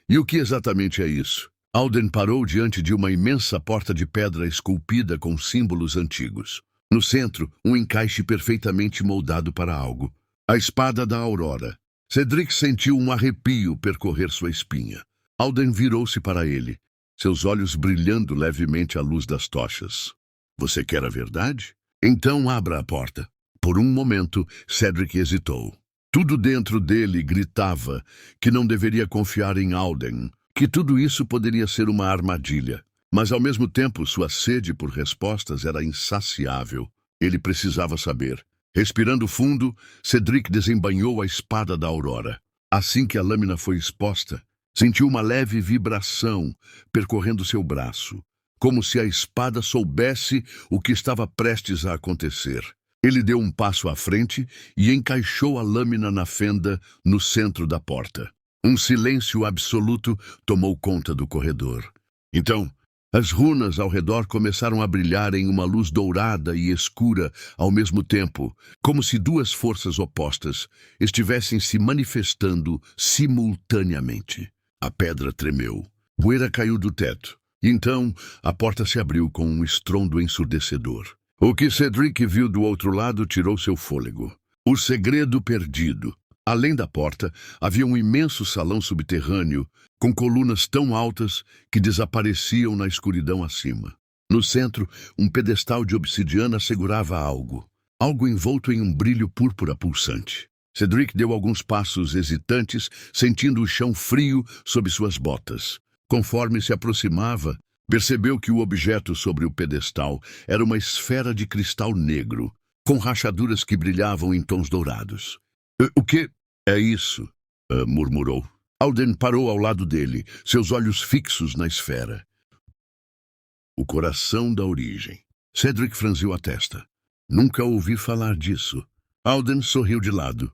Speaker 1: E o que exatamente é isso? Alden parou diante de uma imensa porta de pedra esculpida com símbolos antigos. No centro, um encaixe perfeitamente moldado para algo. A espada da Aurora. Cedric sentiu um arrepio percorrer sua espinha. Alden virou-se para ele, seus olhos brilhando levemente à luz das tochas. Você quer a verdade? Então abra a porta. Por um momento, Cedric hesitou. Tudo dentro dele gritava que não deveria confiar em Alden, que tudo isso poderia ser uma armadilha. Mas, ao mesmo tempo, sua sede por respostas era insaciável. Ele precisava saber. Respirando fundo, Cedric desembainhou a espada da Aurora. Assim que a lâmina foi exposta, sentiu uma leve vibração percorrendo seu braço. como se a espada soubesse o que estava prestes a acontecer. Ele deu um passo à frente e encaixou a lâmina na fenda no centro da porta. Um silêncio absoluto tomou conta do corredor. Então, as runas ao redor começaram a brilhar em uma luz dourada e escura ao mesmo tempo, como se duas forças opostas estivessem se manifestando simultaneamente. A pedra tremeu. Poeira caiu do teto. E então, a porta se abriu com um estrondo ensurdecedor. O que Cedric viu do outro lado tirou seu fôlego. O segredo perdido. Além da porta, havia um imenso salão subterrâneo, com colunas tão altas que desapareciam na escuridão acima. No centro, um pedestal de obsidiana segurava algo. Algo envolto em um brilho púrpura pulsante. Cedric deu alguns passos hesitantes, sentindo o chão frio sob suas botas. Conforme se aproximava, percebeu que o objeto sobre o pedestal era uma esfera de cristal negro, com rachaduras que brilhavam em tons dourados. O que é isso? Murmurou. Alden parou ao lado dele, seus olhos fixos na esfera. O coração da origem. Cedric franziu a testa. Nunca ouvi falar disso. Alden sorriu de lado.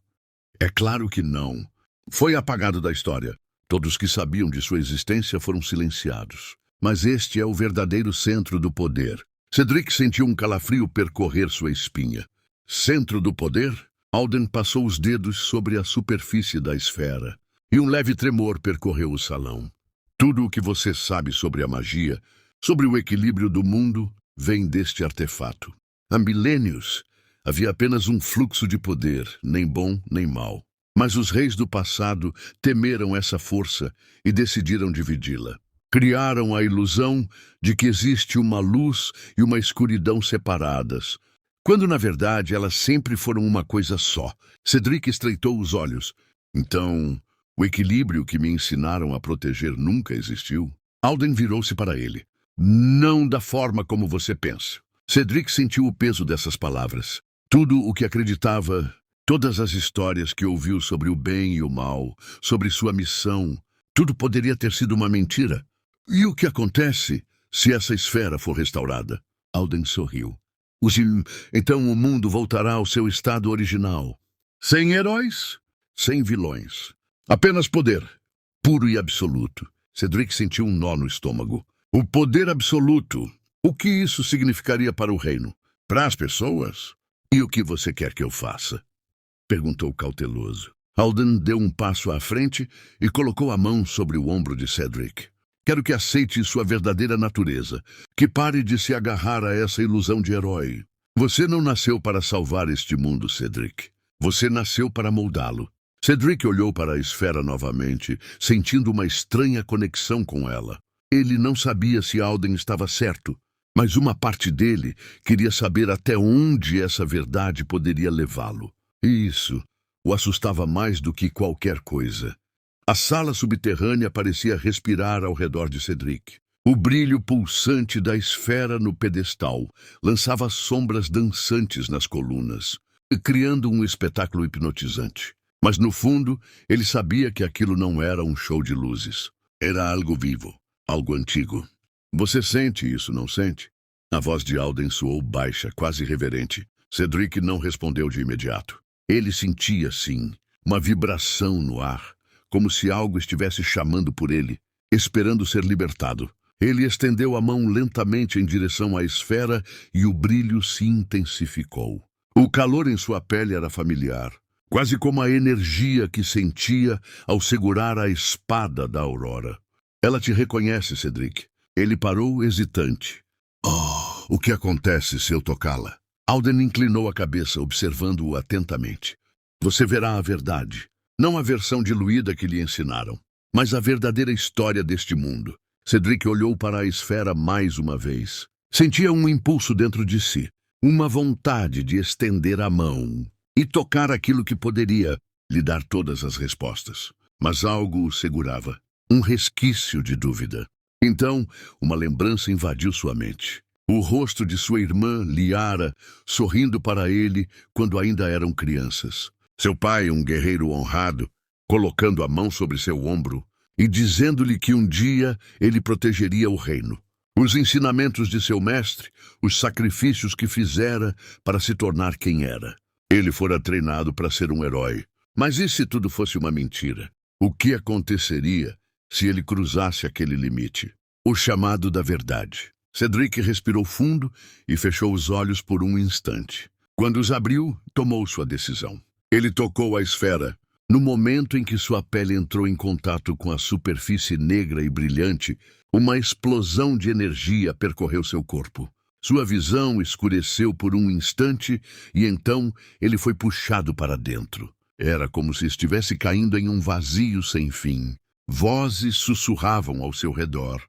Speaker 1: É claro que não. Foi apagado da história. Todos que sabiam de sua existência foram silenciados. Mas este é o verdadeiro centro do poder. Cedric sentiu um calafrio percorrer sua espinha. Centro do poder? Alden passou os dedos sobre a superfície da esfera, e um leve tremor percorreu o salão. Tudo o que você sabe sobre a magia, sobre o equilíbrio do mundo, vem deste artefato. Há milênios, havia apenas um fluxo de poder, nem bom nem mau. Mas os reis do passado temeram essa força e decidiram dividi-la. Criaram a ilusão de que existe uma luz e uma escuridão separadas, quando na verdade elas sempre foram uma coisa só. Cedric estreitou os olhos. Então, o equilíbrio que me ensinaram a proteger nunca existiu? Alden virou-se para ele. Não da forma como você pensa. Cedric sentiu o peso dessas palavras. Tudo o que acreditava, todas as histórias que ouviu sobre o bem e o mal, sobre sua missão, tudo poderia ter sido uma mentira. E o que acontece se essa esfera for restaurada? Alden sorriu. Então o mundo voltará ao seu estado original. Sem heróis, sem vilões. Apenas poder, puro e absoluto. Cedric sentiu um nó no estômago. O poder absoluto. O que isso significaria para o reino? Para as pessoas? E o que você quer que eu faça? Perguntou cauteloso. Alden deu um passo à frente e colocou a mão sobre o ombro de Cedric. Quero que aceite sua verdadeira natureza, que pare de se agarrar a essa ilusão de herói. Você não nasceu para salvar este mundo, Cedric. Você nasceu para moldá-lo. Cedric olhou para a esfera novamente, sentindo uma estranha conexão com ela. Ele não sabia se Alden estava certo, mas uma parte dele queria saber até onde essa verdade poderia levá-lo. E isso o assustava mais do que qualquer coisa. A sala subterrânea parecia respirar ao redor de Cedric. O brilho pulsante da esfera no pedestal lançava sombras dançantes nas colunas, criando um espetáculo hipnotizante. Mas no fundo, ele sabia que aquilo não era um show de luzes. Era algo vivo, algo antigo. Você sente isso, não sente? A voz de Alden soou baixa, quase reverente. Cedric não respondeu de imediato. Ele sentia, sim, uma vibração no ar, como se algo estivesse chamando por ele, esperando ser libertado. Ele estendeu a mão lentamente em direção à esfera e o brilho se intensificou. O calor em sua pele era familiar, quase como a energia que sentia ao segurar a espada da aurora. Ela te reconhece, Cedric. Ele parou hesitante. Oh, o que acontece se eu tocá-la? Alden inclinou a cabeça, observando-o atentamente. Você verá a verdade. Não a versão diluída que lhe ensinaram, mas a verdadeira história deste mundo. Cedric olhou para a esfera mais uma vez. Sentia um impulso dentro de si, uma vontade de estender a mão e tocar aquilo que poderia lhe dar todas as respostas. Mas algo o segurava, um resquício de dúvida. Então, uma lembrança invadiu sua mente. O rosto de sua irmã, Liara, sorrindo para ele quando ainda eram crianças. Seu pai, um guerreiro honrado, colocando a mão sobre seu ombro e dizendo-lhe que um dia ele protegeria o reino. Os ensinamentos de seu mestre, os sacrifícios que fizera para se tornar quem era. Ele fora treinado para ser um herói. Mas e se tudo fosse uma mentira? O que aconteceria se ele cruzasse aquele limite? O chamado da verdade. Cedric respirou fundo e fechou os olhos por um instante. Quando os abriu, tomou sua decisão. Ele tocou a esfera. No momento em que sua pele entrou em contato com a superfície negra e brilhante, uma explosão de energia percorreu seu corpo. Sua visão escureceu por um instante e então ele foi puxado para dentro. Era como se estivesse caindo em um vazio sem fim. Vozes sussurravam ao seu redor.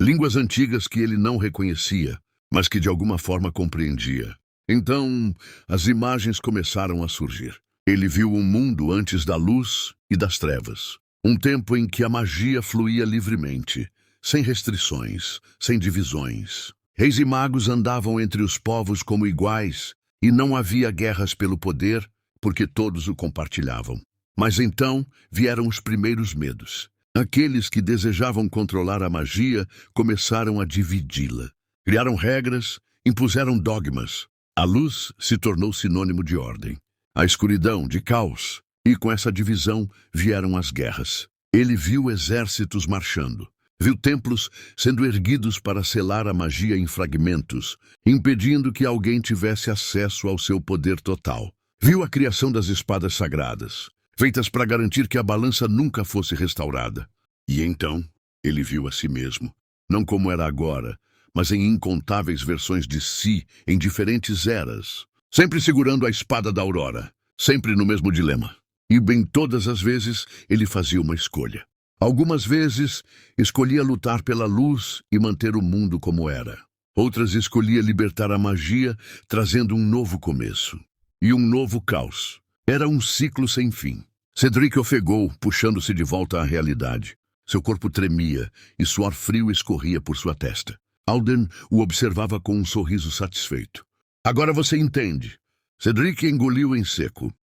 Speaker 1: Línguas antigas que ele não reconhecia, mas que de alguma forma compreendia. Então, as imagens começaram a surgir. Ele viu um mundo antes da luz e das trevas. Um tempo em que a magia fluía livremente, sem restrições, sem divisões. Reis e magos andavam entre os povos como iguais, e não havia guerras pelo poder, porque todos o compartilhavam. Mas então vieram os primeiros medos. Aqueles que desejavam controlar a magia começaram a dividi-la. Criaram regras, impuseram dogmas. A luz se tornou sinônimo de ordem. A escuridão de caos. E com essa divisão vieram as guerras. Ele viu exércitos marchando. Viu templos sendo erguidos para selar a magia em fragmentos, impedindo que alguém tivesse acesso ao seu poder total. Viu a criação das espadas sagradas, feitas para garantir que a balança nunca fosse restaurada. E então, ele viu a si mesmo, não como era agora, mas em incontáveis versões de si, em diferentes eras, sempre segurando a espada da aurora, sempre no mesmo dilema. E bem todas as vezes, ele fazia uma escolha. Algumas vezes, escolhia lutar pela luz e manter o mundo como era. Outras escolhia libertar a magia, trazendo um novo começo. E um novo caos. Era um ciclo sem fim. Cedric ofegou, puxando-se de volta à realidade. Seu corpo tremia e suor frio escorria por sua testa. Alden o observava com um sorriso satisfeito. Agora você entende. Cedric engoliu em seco.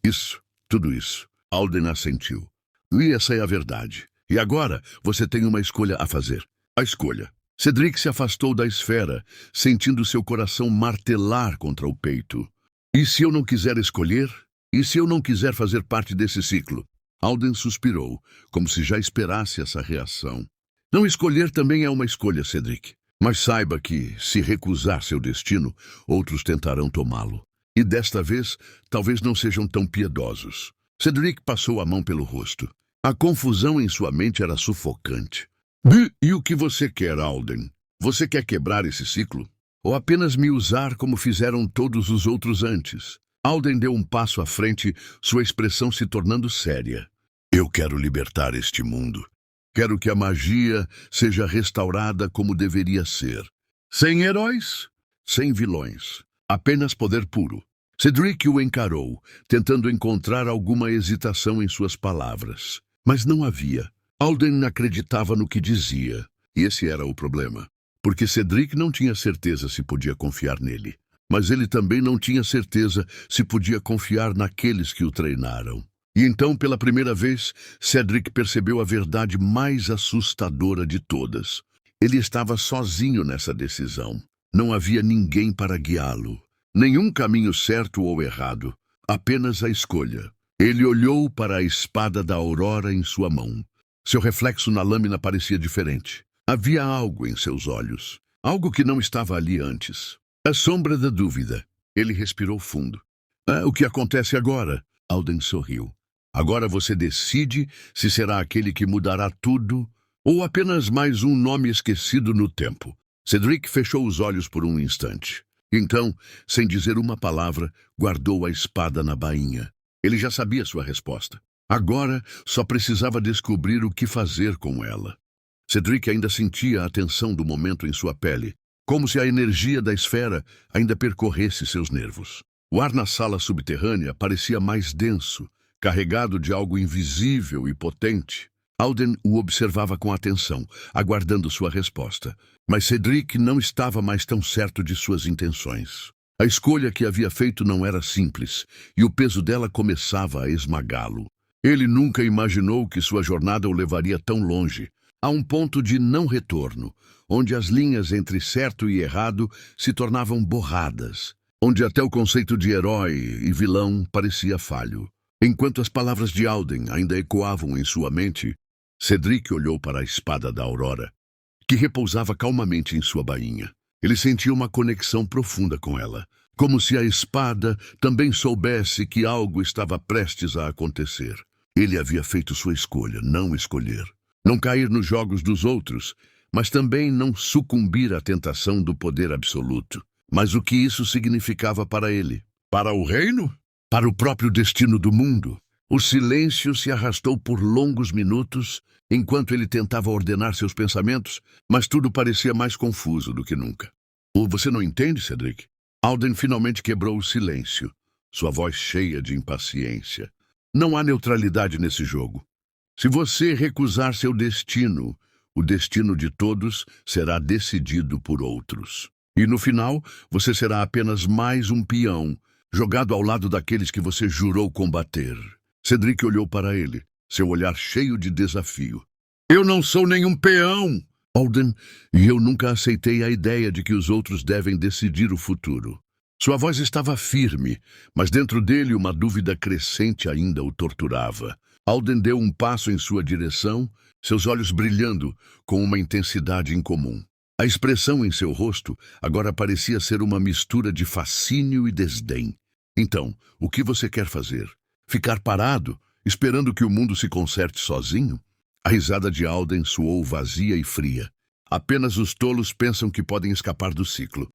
Speaker 1: Isso, tudo isso. Alden assentiu. E essa é a verdade. E agora você tem uma escolha a fazer. A escolha. Cedric se afastou da esfera, sentindo seu coração martelar contra o peito. E se eu não quiser escolher? E se eu não quiser fazer parte desse ciclo? Alden suspirou, como se já esperasse essa reação. Não escolher também é uma escolha, Cedric. Mas saiba que, se recusar seu destino, outros tentarão tomá-lo. E desta vez, talvez não sejam tão piedosos. Cedric passou a mão pelo rosto. A confusão em sua mente era sufocante. E o que você quer, Alden? Você quer quebrar esse ciclo? Ou apenas me usar como fizeram todos os outros antes? Alden deu um passo à frente, sua expressão se tornando séria. Eu quero libertar este mundo. Quero que a magia seja restaurada como deveria ser. Sem heróis, sem vilões. Apenas poder puro. Cedric o encarou, tentando encontrar alguma hesitação em suas palavras. Mas não havia. Alden acreditava no que dizia. E esse era o problema. Porque Cedric não tinha certeza se podia confiar nele. Mas ele também não tinha certeza se podia confiar naqueles que o treinaram. E então, pela primeira vez, Cedric percebeu a verdade mais assustadora de todas. Ele estava sozinho nessa decisão. Não havia ninguém para guiá-lo. Nenhum caminho certo ou errado. Apenas a escolha. Ele olhou para a espada da aurora em sua mão. Seu reflexo na lâmina parecia diferente. Havia algo em seus olhos. Algo que não estava ali antes. A sombra da dúvida. Ele respirou fundo. O que acontece agora? Alden sorriu. Agora você decide se será aquele que mudará tudo ou apenas mais um nome esquecido no tempo. Cedric fechou os olhos por um instante. Então, sem dizer uma palavra, guardou a espada na bainha. Ele já sabia sua resposta. Agora, só precisava descobrir o que fazer com ela. Cedric ainda sentia a tensão do momento em sua pele, como se a energia da esfera ainda percorresse seus nervos. O ar na sala subterrânea parecia mais denso, carregado de algo invisível e potente. Alden o observava com atenção, aguardando sua resposta. Mas Cedric não estava mais tão certo de suas intenções. A escolha que havia feito não era simples, e o peso dela começava a esmagá-lo. Ele nunca imaginou que sua jornada o levaria tão longe, a um ponto de não retorno, onde as linhas entre certo e errado se tornavam borradas, onde até o conceito de herói e vilão parecia falho. Enquanto as palavras de Alden ainda ecoavam em sua mente, Cedric olhou para a espada da Aurora, que repousava calmamente em sua bainha. Ele sentia uma conexão profunda com ela, como se a espada também soubesse que algo estava prestes a acontecer. Ele havia feito sua escolha, não escolher. Não cair nos jogos dos outros, mas também não sucumbir à tentação do poder absoluto. Mas o que isso significava para ele? Para o reino? Para o próprio destino do mundo? O silêncio se arrastou por longos minutos, enquanto ele tentava ordenar seus pensamentos, mas tudo parecia mais confuso do que nunca. Você não entende, Cedric? Alden finalmente quebrou o silêncio, sua voz cheia de impaciência. Não há neutralidade nesse jogo. Se você recusar seu destino, o destino de todos será decidido por outros. E no final, você será apenas mais um peão, jogado ao lado daqueles que você jurou combater. Cedric olhou para ele, seu olhar cheio de desafio. Eu não sou nenhum peão, Alden, e eu nunca aceitei a ideia de que os outros devem decidir o futuro. Sua voz estava firme, mas dentro dele uma dúvida crescente ainda o torturava. Alden deu um passo em sua direção, seus olhos brilhando com uma intensidade incomum. A expressão em seu rosto agora parecia ser uma mistura de fascínio e desdém. Então, o que você quer fazer? Ficar parado, esperando que o mundo se conserte sozinho? A risada de Alden soou vazia e fria. Apenas os tolos pensam que podem escapar do ciclo.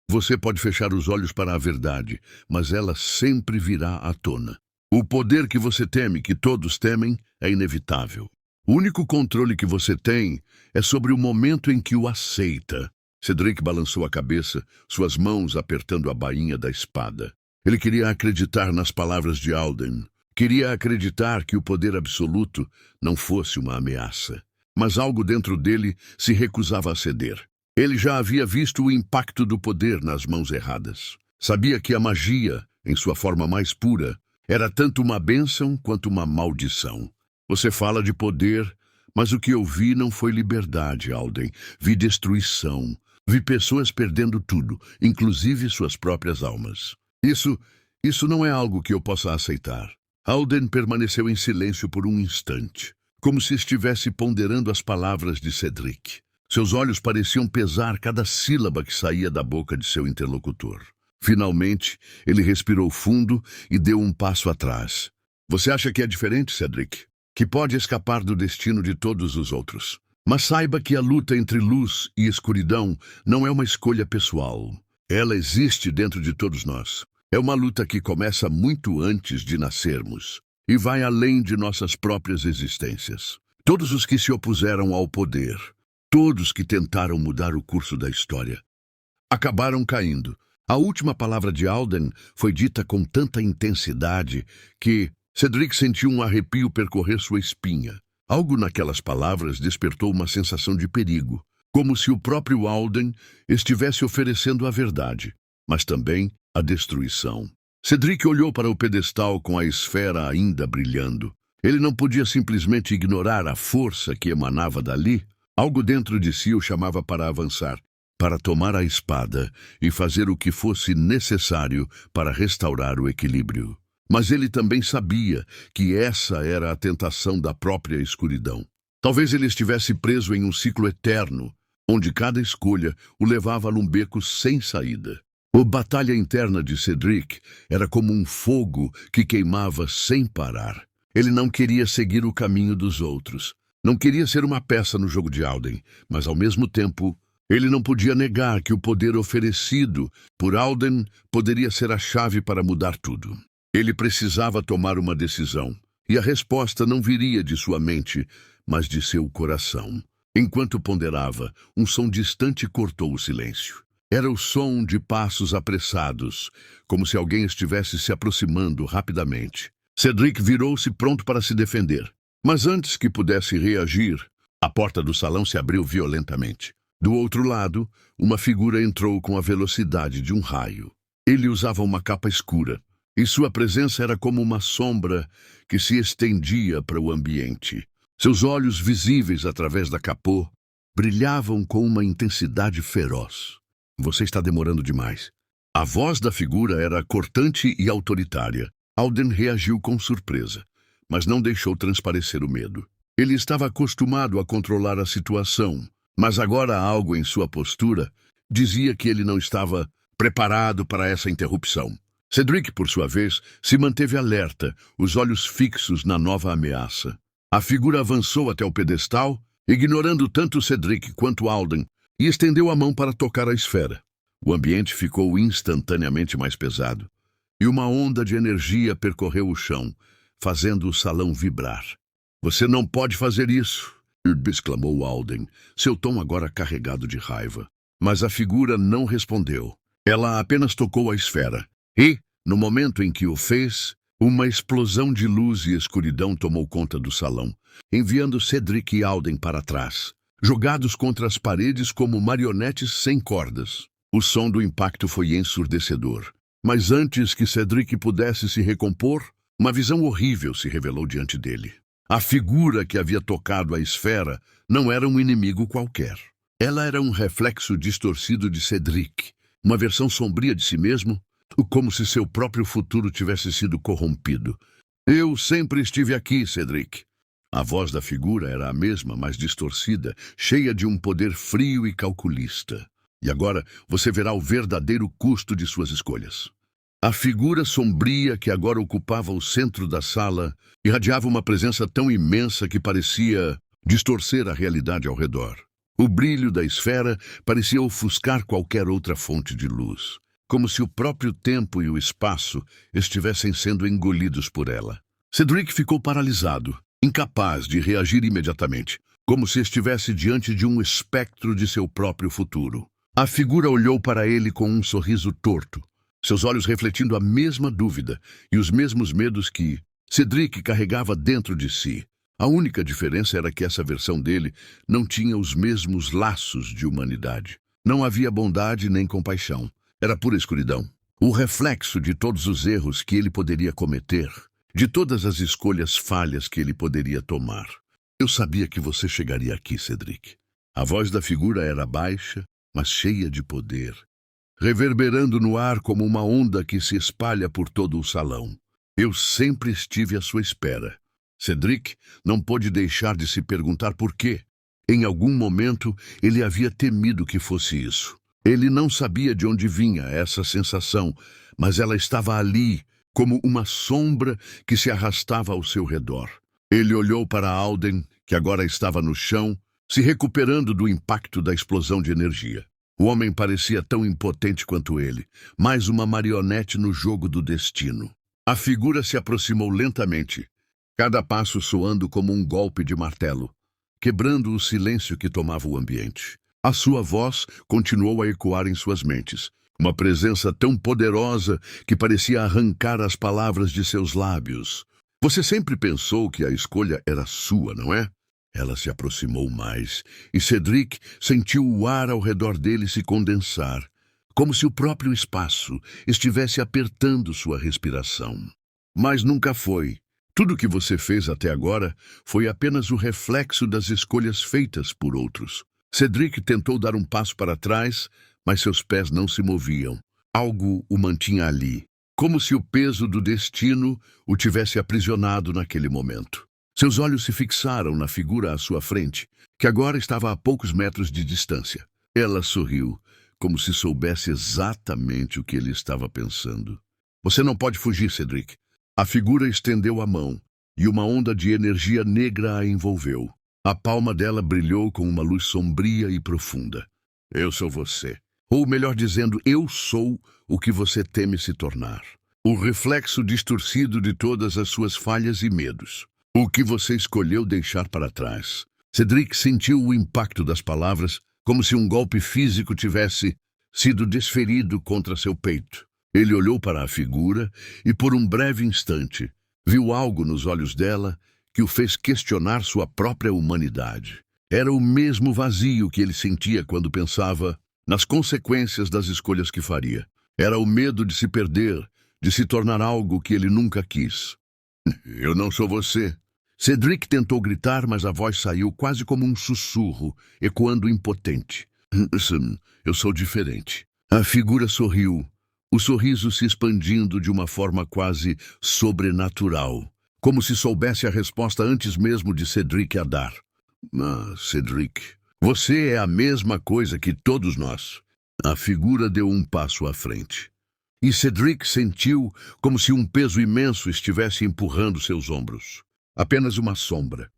Speaker 1: Você pode fechar os olhos para a verdade, mas ela sempre virá à tona. O poder que você teme, que todos temem, é inevitável. O único controle que você tem é sobre o momento em que o aceita. Cedric balançou a cabeça, suas mãos apertando a bainha da espada. Ele queria acreditar nas palavras de Alden. Queria acreditar que o poder absoluto não fosse uma ameaça. Mas algo dentro dele se recusava a ceder. Ele já havia visto o impacto do poder nas mãos erradas. Sabia que a magia, em sua forma mais pura, era tanto uma bênção quanto uma maldição. Você fala de poder, mas o que eu vi não foi liberdade, Alden. Vi destruição. Vi pessoas perdendo tudo, inclusive suas próprias almas. Isso não é algo que eu possa aceitar. Alden permaneceu em silêncio por um instante, como se estivesse ponderando as palavras de Cedric. Seus olhos pareciam pesar cada sílaba que saía da boca de seu interlocutor. Finalmente, ele respirou fundo e deu um passo atrás. Você acha que é diferente, Cedric? Que pode escapar do destino de todos os outros. Mas saiba que a luta entre luz e escuridão não é uma escolha pessoal. Ela existe dentro de todos nós. É uma luta que começa muito antes de nascermos e vai além de nossas próprias existências. Todos os que se opuseram ao poder, todos que tentaram mudar o curso da história, acabaram caindo. A última palavra de Alden foi dita com tanta intensidade que Cedric sentiu um arrepio percorrer sua espinha. Algo naquelas palavras despertou uma sensação de perigo, como se o próprio Alden estivesse oferecendo a verdade, mas também a destruição. Cedric olhou para o pedestal com a esfera ainda brilhando. Ele não podia simplesmente ignorar a força que emanava dali. Algo dentro de si o chamava para avançar, para tomar a espada e fazer o que fosse necessário para restaurar o equilíbrio. Mas ele também sabia que essa era a tentação da própria escuridão. Talvez ele estivesse preso em um ciclo eterno, onde cada escolha o levava a um beco sem saída. A batalha interna de Cedric era como um fogo que queimava sem parar. Ele não queria seguir o caminho dos outros. Não queria ser uma peça no jogo de Alden, mas ao mesmo tempo, ele não podia negar que o poder oferecido por Alden poderia ser a chave para mudar tudo. Ele precisava tomar uma decisão, e a resposta não viria de sua mente, mas de seu coração. Enquanto ponderava, um som distante cortou o silêncio. Era o som de passos apressados, como se alguém estivesse se aproximando rapidamente. Cedric virou-se pronto para se defender. Mas antes que pudesse reagir, a porta do salão se abriu violentamente. Do outro lado, uma figura entrou com a velocidade de um raio. Ele usava uma capa escura, e sua presença era como uma sombra que se estendia para o ambiente. Seus olhos, visíveis através da capô, brilhavam com uma intensidade feroz. Você está demorando demais. A voz da figura era cortante e autoritária. Alden reagiu com surpresa, mas não deixou transparecer o medo. Ele estava acostumado a controlar a situação, mas agora algo em sua postura dizia que ele não estava preparado para essa interrupção. Cedric, por sua vez, se manteve alerta, os olhos fixos na nova ameaça. A figura avançou até o pedestal, ignorando tanto Cedric quanto Alden, e estendeu a mão para tocar a esfera. O ambiente ficou instantaneamente mais pesado, e uma onda de energia percorreu o chão, fazendo o salão vibrar. "Você não pode fazer isso", exclamou Alden, seu tom agora carregado de raiva. Mas a figura não respondeu. Ela apenas tocou a esfera. E, no momento em que o fez, uma explosão de luz e escuridão tomou conta do salão, enviando Cedric e Alden para trás, jogados contra as paredes como marionetes sem cordas. O som do impacto foi ensurdecedor. Mas antes que Cedric pudesse se recompor, uma visão horrível se revelou diante dele. A figura que havia tocado a esfera não era um inimigo qualquer. Ela era um reflexo distorcido de Cedric, uma versão sombria de si mesmo, como se seu próprio futuro tivesse sido corrompido. "Eu sempre estive aqui, Cedric." A voz da figura era a mesma, mas distorcida, cheia de um poder frio e calculista. "E agora você verá o verdadeiro custo de suas escolhas." A figura sombria que agora ocupava o centro da sala irradiava uma presença tão imensa que parecia distorcer a realidade ao redor. O brilho da esfera parecia ofuscar qualquer outra fonte de luz, como se o próprio tempo e o espaço estivessem sendo engolidos por ela. Cedric ficou paralisado, incapaz de reagir imediatamente, como se estivesse diante de um espectro de seu próprio futuro. A figura olhou para ele com um sorriso torto, seus olhos refletindo a mesma dúvida e os mesmos medos que Cedric carregava dentro de si. A única diferença era que essa versão dele não tinha os mesmos laços de humanidade. Não havia bondade nem compaixão. Era pura escuridão. O reflexo de todos os erros que ele poderia cometer, de todas as escolhas falhas que ele poderia tomar. "Eu sabia que você chegaria aqui, Cedric." A voz da figura era baixa, mas cheia de poder, reverberando no ar como uma onda que se espalha por todo o salão. "Eu sempre estive à sua espera." Cedric não pôde deixar de se perguntar por quê. Em algum momento, ele havia temido que fosse isso. Ele não sabia de onde vinha essa sensação, mas ela estava ali, como uma sombra que se arrastava ao seu redor. Ele olhou para Alden, que agora estava no chão, se recuperando do impacto da explosão de energia. O homem parecia tão impotente quanto ele, mais uma marionete no jogo do destino. A figura se aproximou lentamente, cada passo soando como um golpe de martelo, quebrando o silêncio que tomava o ambiente. A sua voz continuou a ecoar em suas mentes, uma presença tão poderosa que parecia arrancar as palavras de seus lábios. "Você sempre pensou que a escolha era sua, não é?" Ela se aproximou mais, e Cedric sentiu o ar ao redor dele se condensar, como se o próprio espaço estivesse apertando sua respiração. "Mas nunca foi. Tudo o que você fez até agora foi apenas o reflexo das escolhas feitas por outros." Cedric tentou dar um passo para trás, mas seus pés não se moviam. Algo o mantinha ali, como se o peso do destino o tivesse aprisionado naquele momento. Seus olhos se fixaram na figura à sua frente, que agora estava a poucos metros de distância. Ela sorriu, como se soubesse exatamente o que ele estava pensando. "Você não pode fugir, Cedric." A figura estendeu a mão, e uma onda de energia negra a envolveu. A palma dela brilhou com uma luz sombria e profunda. "Eu sou você. Ou melhor dizendo, eu sou o que você teme se tornar. O reflexo distorcido de todas as suas falhas e medos. O que você escolheu deixar para trás." Cedric sentiu o impacto das palavras, como se um golpe físico tivesse sido desferido contra seu peito. Ele olhou para a figura e, por um breve instante, viu algo nos olhos dela que o fez questionar sua própria humanidade. Era o mesmo vazio que ele sentia quando pensava nas consequências das escolhas que faria. Era o medo de se perder, de se tornar algo que ele nunca quis. "Eu não sou você." Cedric tentou gritar, mas a voz saiu quase como um sussurro, ecoando impotente. Eu sou diferente. A figura sorriu, o sorriso se expandindo de uma forma quase sobrenatural, como se soubesse a resposta antes mesmo de Cedric a dar. Cedric, você é a mesma coisa que todos nós. A figura deu um passo à frente. E Cedric sentiu como se um peso imenso estivesse empurrando seus ombros. Apenas uma sombra.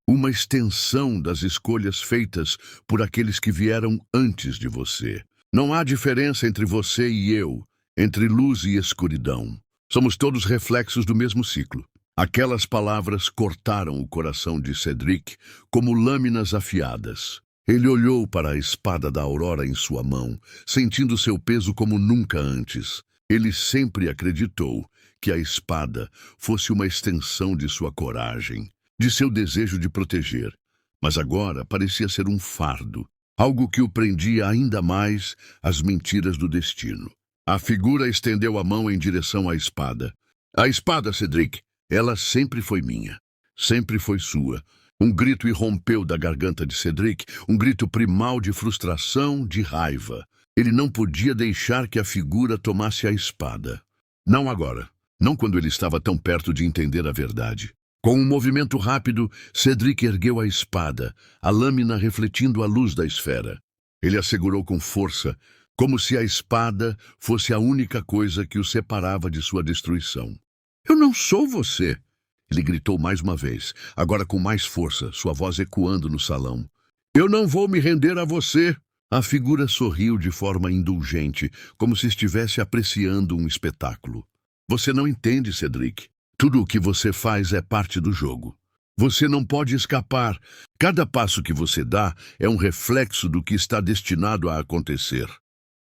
Speaker 1: Uma extensão das escolhas feitas por aqueles que vieram antes de você. Não há diferença entre você e eu, entre luz e escuridão. Somos todos reflexos do mesmo ciclo. Aquelas palavras cortaram o coração de Cedric como lâminas afiadas. Ele olhou para a espada da Aurora em sua mão, sentindo seu peso como nunca antes. Ele sempre acreditou que a espada fosse uma extensão de sua coragem, de seu desejo de proteger. Mas agora parecia ser um fardo, algo que o prendia ainda mais às mentiras do destino. A figura estendeu a mão em direção à espada. A espada, Cedric, ela sempre foi minha, sempre foi sua. Um grito irrompeu da garganta de Cedric, um grito primal de frustração, de raiva. Ele não podia deixar que a figura tomasse a espada. Não agora, não quando ele estava tão perto de entender a verdade. Com um movimento rápido, Cedric ergueu a espada, a lâmina refletindo a luz da esfera. Ele a segurou com força, como se a espada fosse a única coisa que o separava de sua destruição. Eu não sou você! Ele gritou mais uma vez, agora com mais força, sua voz ecoando no salão. Eu não vou me render a você! A figura sorriu de forma indulgente, como se estivesse apreciando um espetáculo. Você não entende, Cedric. Tudo o que você faz é parte do jogo. Você não pode escapar. Cada passo que você dá é um reflexo do que está destinado a acontecer.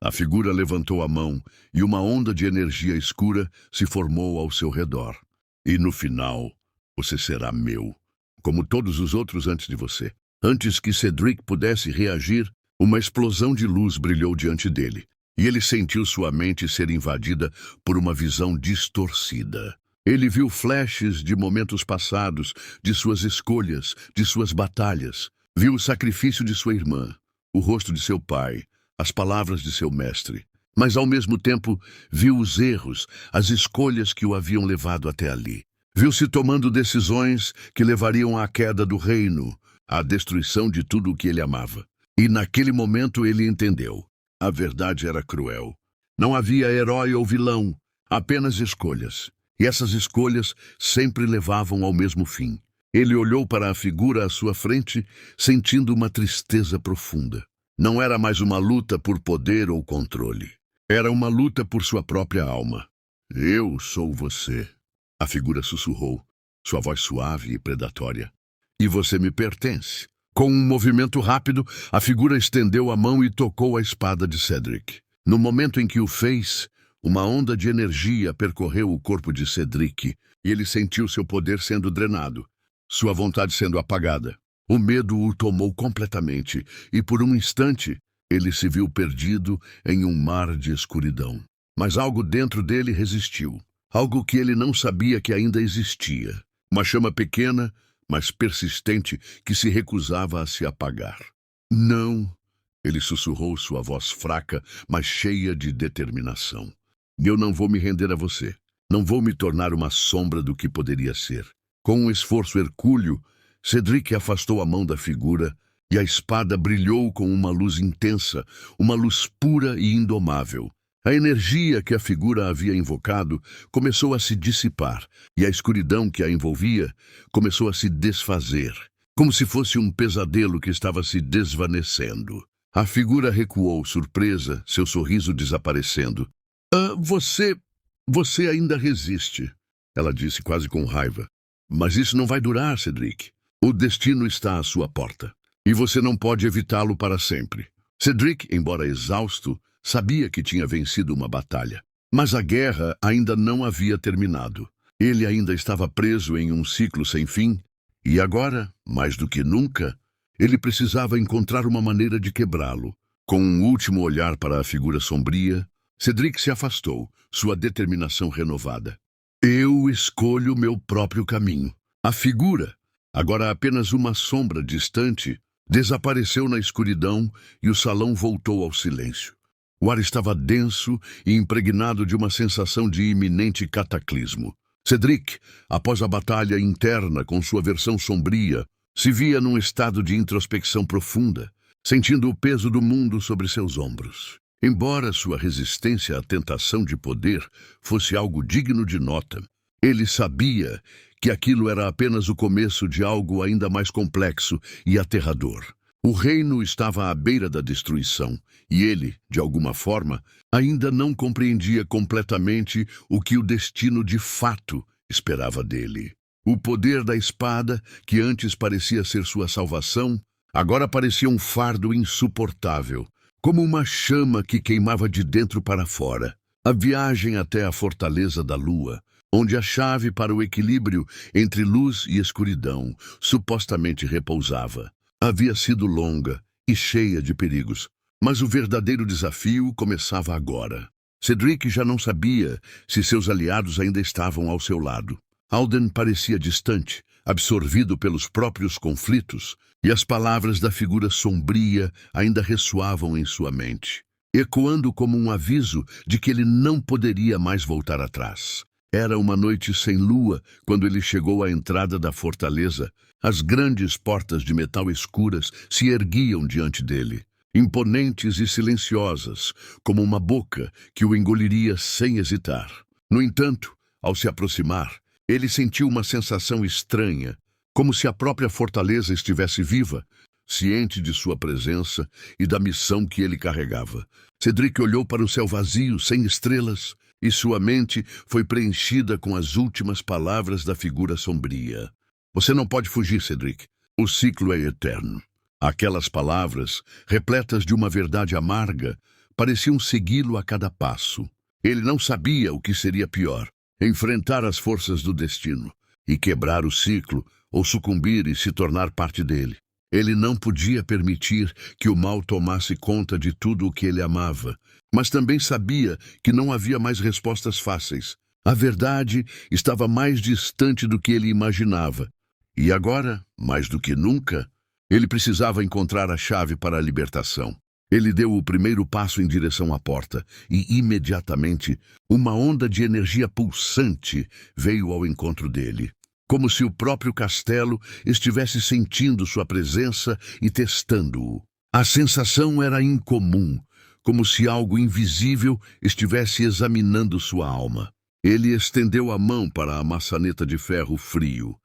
Speaker 1: A figura levantou a mão e uma onda de energia escura se formou ao seu redor. E no final, você será meu, como todos os outros antes de você. Antes que Cedric pudesse reagir, uma explosão de luz brilhou diante dele, e ele sentiu sua mente ser invadida por uma visão distorcida. Ele viu flashes de momentos passados, de suas escolhas, de suas batalhas. Viu o sacrifício de sua irmã, o rosto de seu pai, as palavras de seu mestre. Mas, ao mesmo tempo, viu os erros, as escolhas que o haviam levado até ali. Viu-se tomando decisões que levariam à queda do reino, à destruição de tudo o que ele amava. E naquele momento ele entendeu. A verdade era cruel. Não havia herói ou vilão, apenas escolhas. E essas escolhas sempre levavam ao mesmo fim. Ele olhou para a figura à sua frente, sentindo uma tristeza profunda. Não era mais uma luta por poder ou controle. Era uma luta por sua própria alma. Eu sou você, a figura sussurrou, sua voz suave e predatória. E você me pertence. Com um movimento rápido, a figura estendeu a mão e tocou a espada de Cedric. No momento em que o fez, uma onda de energia percorreu o corpo de Cedric e ele sentiu seu poder sendo drenado, sua vontade sendo apagada. O medo o tomou completamente e, por um instante, ele se viu perdido em um mar de escuridão. Mas algo dentro dele resistiu, algo que ele não sabia que ainda existia. Uma chama pequena, mas persistente, que se recusava a se apagar. Não, ele sussurrou, sua voz fraca, mas cheia de determinação. Eu não vou me render a você. Não vou me tornar uma sombra do que poderia ser. Com um esforço hercúleo, Cedric afastou a mão da figura e a espada brilhou com uma luz intensa, uma luz pura e indomável. A energia que a figura havia invocado começou a se dissipar e a escuridão que a envolvia começou a se desfazer, como se fosse um pesadelo que estava se desvanecendo. A figura recuou, surpresa, seu sorriso desaparecendo. Você ainda resiste, ela disse quase com raiva. Mas isso não vai durar, Cedric. O destino está à sua porta e você não pode evitá-lo para sempre. Cedric, embora exausto, sabia que tinha vencido uma batalha, mas a guerra ainda não havia terminado. Ele ainda estava preso em um ciclo sem fim, e agora, mais do que nunca, ele precisava encontrar uma maneira de quebrá-lo. Com um último olhar para a figura sombria, Cedric se afastou, sua determinação renovada. Eu escolho meu próprio caminho. A figura, agora apenas uma sombra distante, desapareceu na escuridão e o salão voltou ao silêncio. O ar estava denso e impregnado de uma sensação de iminente cataclismo. Cedric, após a batalha interna com sua versão sombria, se via num estado de introspecção profunda, sentindo o peso do mundo sobre seus ombros. Embora sua resistência à tentação de poder fosse algo digno de nota, ele sabia que aquilo era apenas o começo de algo ainda mais complexo e aterrador. O reino estava à beira da destruição, e ele, de alguma forma, ainda não compreendia completamente o que o destino de fato esperava dele. O poder da espada, que antes parecia ser sua salvação, agora parecia um fardo insuportável, como uma chama que queimava de dentro para fora. A viagem até a Fortaleza da Lua, onde a chave para o equilíbrio entre luz e escuridão supostamente repousava, havia sido longa e cheia de perigos, mas o verdadeiro desafio começava agora. Cedric já não sabia se seus aliados ainda estavam ao seu lado. Alden parecia distante, absorvido pelos próprios conflitos, e as palavras da figura sombria ainda ressoavam em sua mente, ecoando como um aviso de que ele não poderia mais voltar atrás. Era uma noite sem lua quando ele chegou à entrada da fortaleza. As grandes portas de metal escuras se erguiam diante dele, imponentes e silenciosas, como uma boca que o engoliria sem hesitar. No entanto, ao se aproximar, ele sentiu uma sensação estranha, como se a própria fortaleza estivesse viva, ciente de sua presença e da missão que ele carregava. Cedric olhou para o céu vazio, sem estrelas, e sua mente foi preenchida com as últimas palavras da figura sombria. Você não pode fugir, Cedric. O ciclo é eterno. Aquelas palavras, repletas de uma verdade amarga, pareciam segui-lo a cada passo. Ele não sabia o que seria pior: enfrentar as forças do destino e quebrar o ciclo, ou sucumbir e se tornar parte dele. Ele não podia permitir que o mal tomasse conta de tudo o que ele amava, mas também sabia que não havia mais respostas fáceis. A verdade estava mais distante do que ele imaginava. E agora, mais do que nunca, ele precisava encontrar a chave para a libertação. Ele deu o primeiro passo em direção à porta, e imediatamente uma onda de energia pulsante veio ao encontro dele, como se o próprio castelo estivesse sentindo sua presença e testando-o. A sensação era incomum, como se algo invisível estivesse examinando sua alma. Ele estendeu a mão para a maçaneta de ferro frio,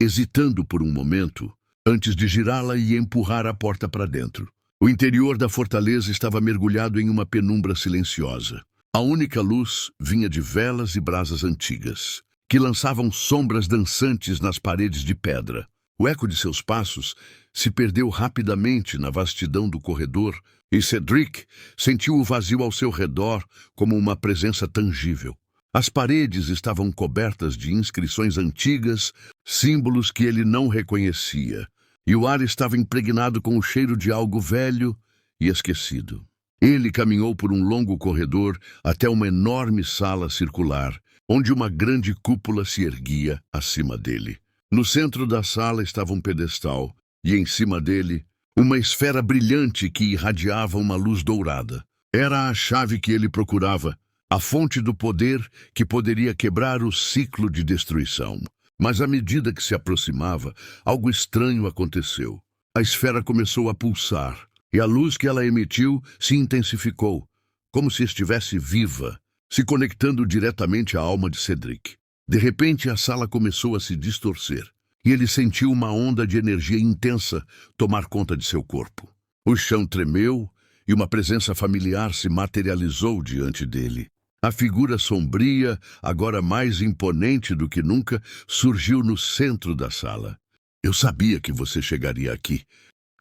Speaker 1: hesitando por um momento, antes de girá-la e empurrar a porta para dentro. O interior da fortaleza estava mergulhado em uma penumbra silenciosa. A única luz vinha de velas e brasas antigas, que lançavam sombras dançantes nas paredes de pedra. O eco de seus passos se perdeu rapidamente na vastidão do corredor, e Cedric sentiu o vazio ao seu redor como uma presença tangível. As paredes estavam cobertas de inscrições antigas, símbolos que ele não reconhecia, e o ar estava impregnado com o cheiro de algo velho e esquecido. Ele caminhou por um longo corredor até uma enorme sala circular, onde uma grande cúpula se erguia acima dele. No centro da sala estava um pedestal, e em cima dele, uma esfera brilhante que irradiava uma luz dourada. Era a chave que ele procurava, a fonte do poder que poderia quebrar o ciclo de destruição. Mas à medida que se aproximava, algo estranho aconteceu. A esfera começou a pulsar, e a luz que ela emitiu se intensificou, como se estivesse viva, se conectando diretamente à alma de Cedric. De repente, a sala começou a se distorcer, e ele sentiu uma onda de energia intensa tomar conta de seu corpo. O chão tremeu, e uma presença familiar se materializou diante dele. A figura sombria, agora mais imponente do que nunca, surgiu no centro da sala. Eu sabia que você chegaria aqui.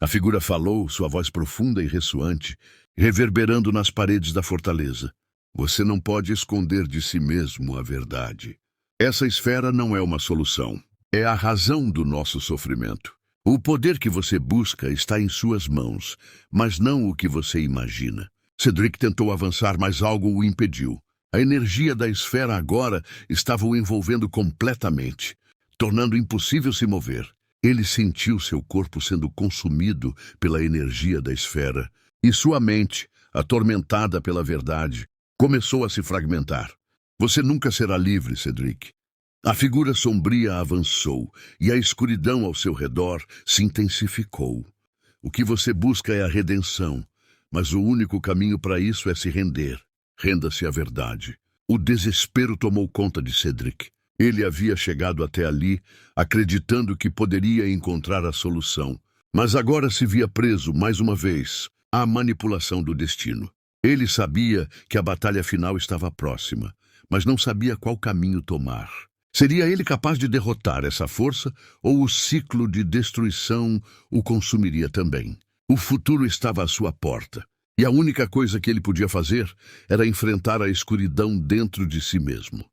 Speaker 1: A figura falou, sua voz profunda e ressoante, reverberando nas paredes da fortaleza. Você não pode esconder de si mesmo a verdade. Essa esfera não é uma solução. É a razão do nosso sofrimento. O poder que você busca está em suas mãos, mas não o que você imagina. Cedric tentou avançar, mas algo o impediu. A energia da esfera agora estava o envolvendo completamente, tornando impossível se mover. Ele sentiu seu corpo sendo consumido pela energia da esfera, e sua mente, atormentada pela verdade, começou a se fragmentar. Você nunca será livre, Cedric. A figura sombria avançou, e a escuridão ao seu redor se intensificou. O que você busca é a redenção, mas o único caminho para isso é se render. Renda-se à verdade. O desespero tomou conta de Cedric. Ele havia chegado até ali, acreditando que poderia encontrar a solução, mas agora se via preso, mais uma vez, à manipulação do destino. Ele sabia que a batalha final estava próxima, mas não sabia qual caminho tomar. Seria ele capaz de derrotar essa força, ou o ciclo de destruição o consumiria também? O futuro estava à sua porta, e a única coisa que ele podia fazer era enfrentar a escuridão dentro de si mesmo.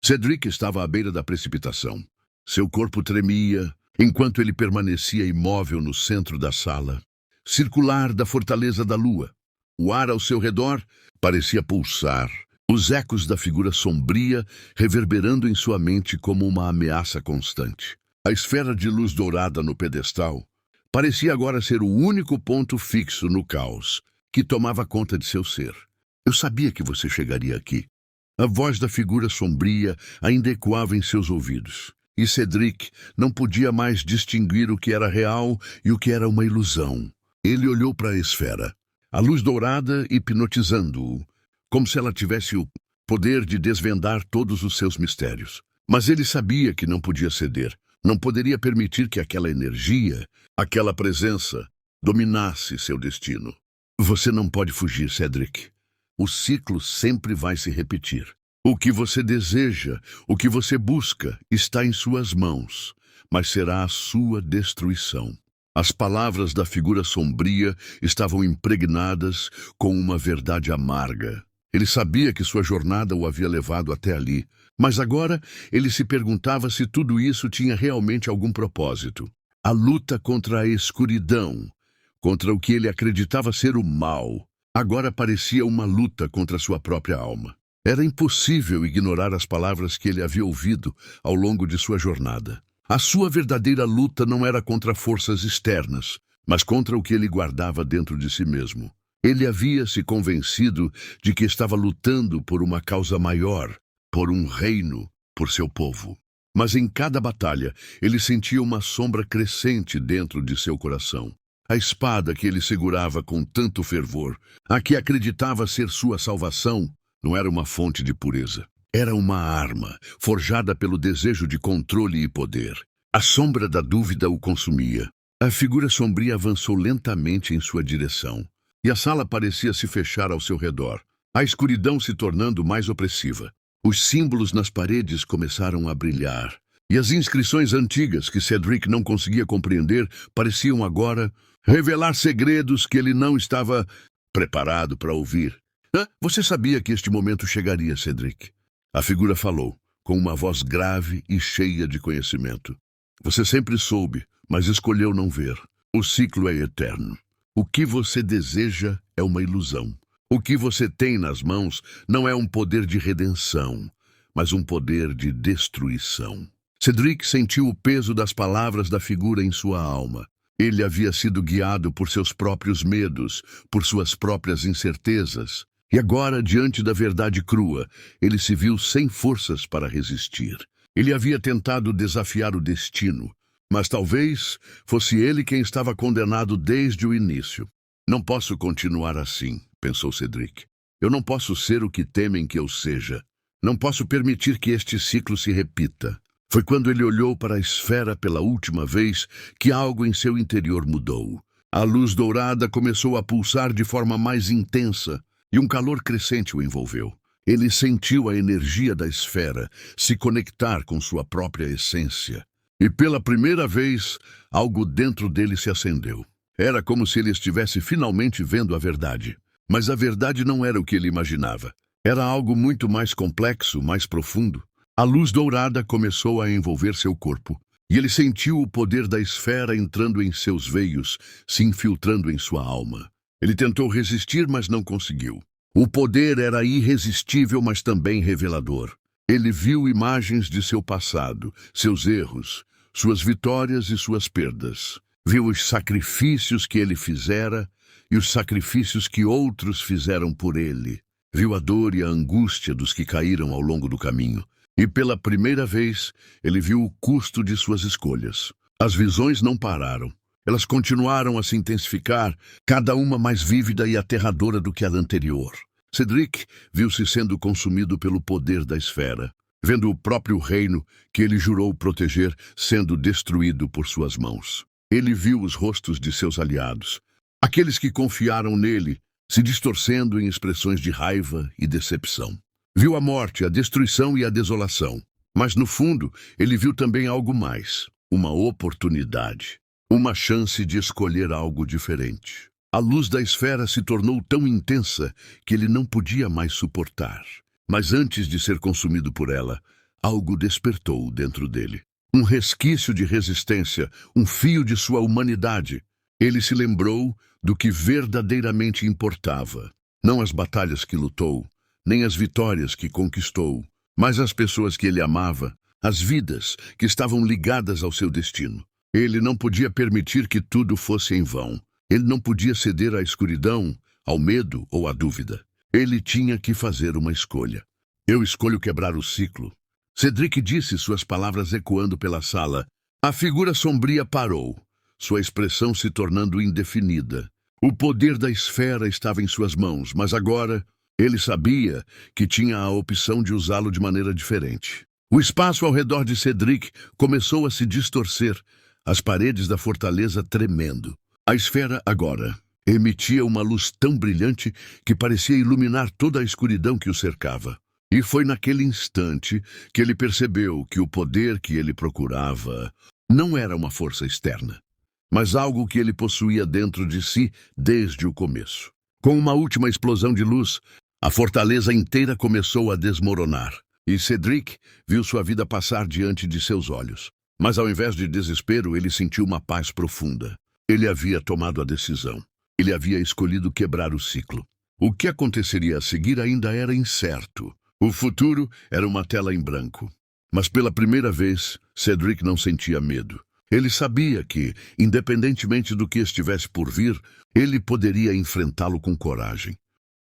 Speaker 1: Cedric estava à beira da precipitação. Seu corpo tremia, enquanto ele permanecia imóvel no centro da sala, circular da fortaleza da lua. O ar ao seu redor parecia pulsar, os ecos da figura sombria reverberando em sua mente como uma ameaça constante. A esfera de luz dourada no pedestal parecia agora ser o único ponto fixo no caos que tomava conta de seu ser. Eu sabia que você chegaria aqui. A voz da figura sombria ainda ecoava em seus ouvidos, e Cedric não podia mais distinguir o que era real e o que era uma ilusão. Ele olhou para a esfera, a luz dourada hipnotizando-o, como se ela tivesse o poder de desvendar todos os seus mistérios. Mas ele sabia que não podia ceder, não poderia permitir que aquela energia, aquela presença, dominasse seu destino. Você não pode fugir, Cedric. O ciclo sempre vai se repetir. O que você deseja, o que você busca, está em suas mãos, mas será a sua destruição. As palavras da figura sombria estavam impregnadas com uma verdade amarga. Ele sabia que sua jornada o havia levado até ali, mas agora ele se perguntava se tudo isso tinha realmente algum propósito. A luta contra a escuridão, contra o que ele acreditava ser o mal, agora parecia uma luta contra sua própria alma. Era impossível ignorar as palavras que ele havia ouvido ao longo de sua jornada. A sua verdadeira luta não era contra forças externas, mas contra o que ele guardava dentro de si mesmo. Ele havia se convencido de que estava lutando por uma causa maior, por um reino, por seu povo. Mas em cada batalha, ele sentia uma sombra crescente dentro de seu coração. A espada que ele segurava com tanto fervor, a que acreditava ser sua salvação, não era uma fonte de pureza. Era uma arma, forjada pelo desejo de controle e poder. A sombra da dúvida o consumia. A figura sombria avançou lentamente em sua direção, e a sala parecia se fechar ao seu redor, a escuridão se tornando mais opressiva. Os símbolos nas paredes começaram a brilhar, e as inscrições antigas que Cedric não conseguia compreender pareciam agora revelar segredos que ele não estava preparado para ouvir. Você sabia que este momento chegaria, Cedric? A figura falou, com uma voz grave e cheia de conhecimento. Você sempre soube, mas escolheu não ver. O ciclo é eterno. O que você deseja é uma ilusão. O que você tem nas mãos não é um poder de redenção, mas um poder de destruição. Cedric sentiu o peso das palavras da figura em sua alma. Ele havia sido guiado por seus próprios medos, por suas próprias incertezas. E agora, diante da verdade crua, ele se viu sem forças para resistir. Ele havia tentado desafiar o destino, mas talvez fosse ele quem estava condenado desde o início. Não posso continuar assim, pensou Cedric. Eu não posso ser o que temem que eu seja. Não posso permitir que este ciclo se repita. Foi quando ele olhou para a esfera pela última vez que algo em seu interior mudou. A luz dourada começou a pulsar de forma mais intensa, e um calor crescente o envolveu. Ele sentiu a energia da esfera se conectar com sua própria essência. E pela primeira vez, algo dentro dele se acendeu. Era como se ele estivesse finalmente vendo a verdade. Mas a verdade não era o que ele imaginava. Era algo muito mais complexo, mais profundo. A luz dourada começou a envolver seu corpo, e ele sentiu o poder da esfera entrando em seus veios, se infiltrando em sua alma. Ele tentou resistir, mas não conseguiu. O poder era irresistível, mas também revelador. Ele viu imagens de seu passado, seus erros, suas vitórias e suas perdas. Viu os sacrifícios que ele fizera e os sacrifícios que outros fizeram por ele. Viu a dor e a angústia dos que caíram ao longo do caminho. E pela primeira vez, ele viu o custo de suas escolhas. As visões não pararam. Elas continuaram a se intensificar, cada uma mais vívida e aterradora do que a anterior. Cedric viu-se sendo consumido pelo poder da esfera, vendo o próprio reino que ele jurou proteger sendo destruído por suas mãos. Ele viu os rostos de seus aliados, aqueles que confiaram nele, se distorcendo em expressões de raiva e decepção. Viu a morte, a destruição e a desolação. Mas, no fundo, ele viu também algo mais, uma oportunidade, uma chance de escolher algo diferente. A luz da esfera se tornou tão intensa que ele não podia mais suportar. Mas antes de ser consumido por ela, algo despertou dentro dele. Um resquício de resistência, um fio de sua humanidade. Ele se lembrou do que verdadeiramente importava. Não as batalhas que lutou, nem as vitórias que conquistou, mas as pessoas que ele amava, as vidas que estavam ligadas ao seu destino. Ele não podia permitir que tudo fosse em vão. Ele não podia ceder à escuridão, ao medo ou à dúvida. Ele tinha que fazer uma escolha. Eu escolho quebrar o ciclo. Cedric disse, suas palavras ecoando pela sala. A figura sombria parou, sua expressão se tornando indefinida. O poder da esfera estava em suas mãos, mas agora ele sabia que tinha a opção de usá-lo de maneira diferente. O espaço ao redor de Cedric começou a se distorcer, as paredes da fortaleza tremendo. A esfera agora emitia uma luz tão brilhante que parecia iluminar toda a escuridão que o cercava. E foi naquele instante que ele percebeu que o poder que ele procurava não era uma força externa, mas algo que ele possuía dentro de si desde o começo. Com uma última explosão de luz, a fortaleza inteira começou a desmoronar, e Cedric viu sua vida passar diante de seus olhos. Mas ao invés de desespero, ele sentiu uma paz profunda. Ele havia tomado a decisão. Ele havia escolhido quebrar o ciclo. O que aconteceria a seguir ainda era incerto. O futuro era uma tela em branco. Mas pela primeira vez, Cedric não sentia medo. Ele sabia que, independentemente do que estivesse por vir, ele poderia enfrentá-lo com coragem.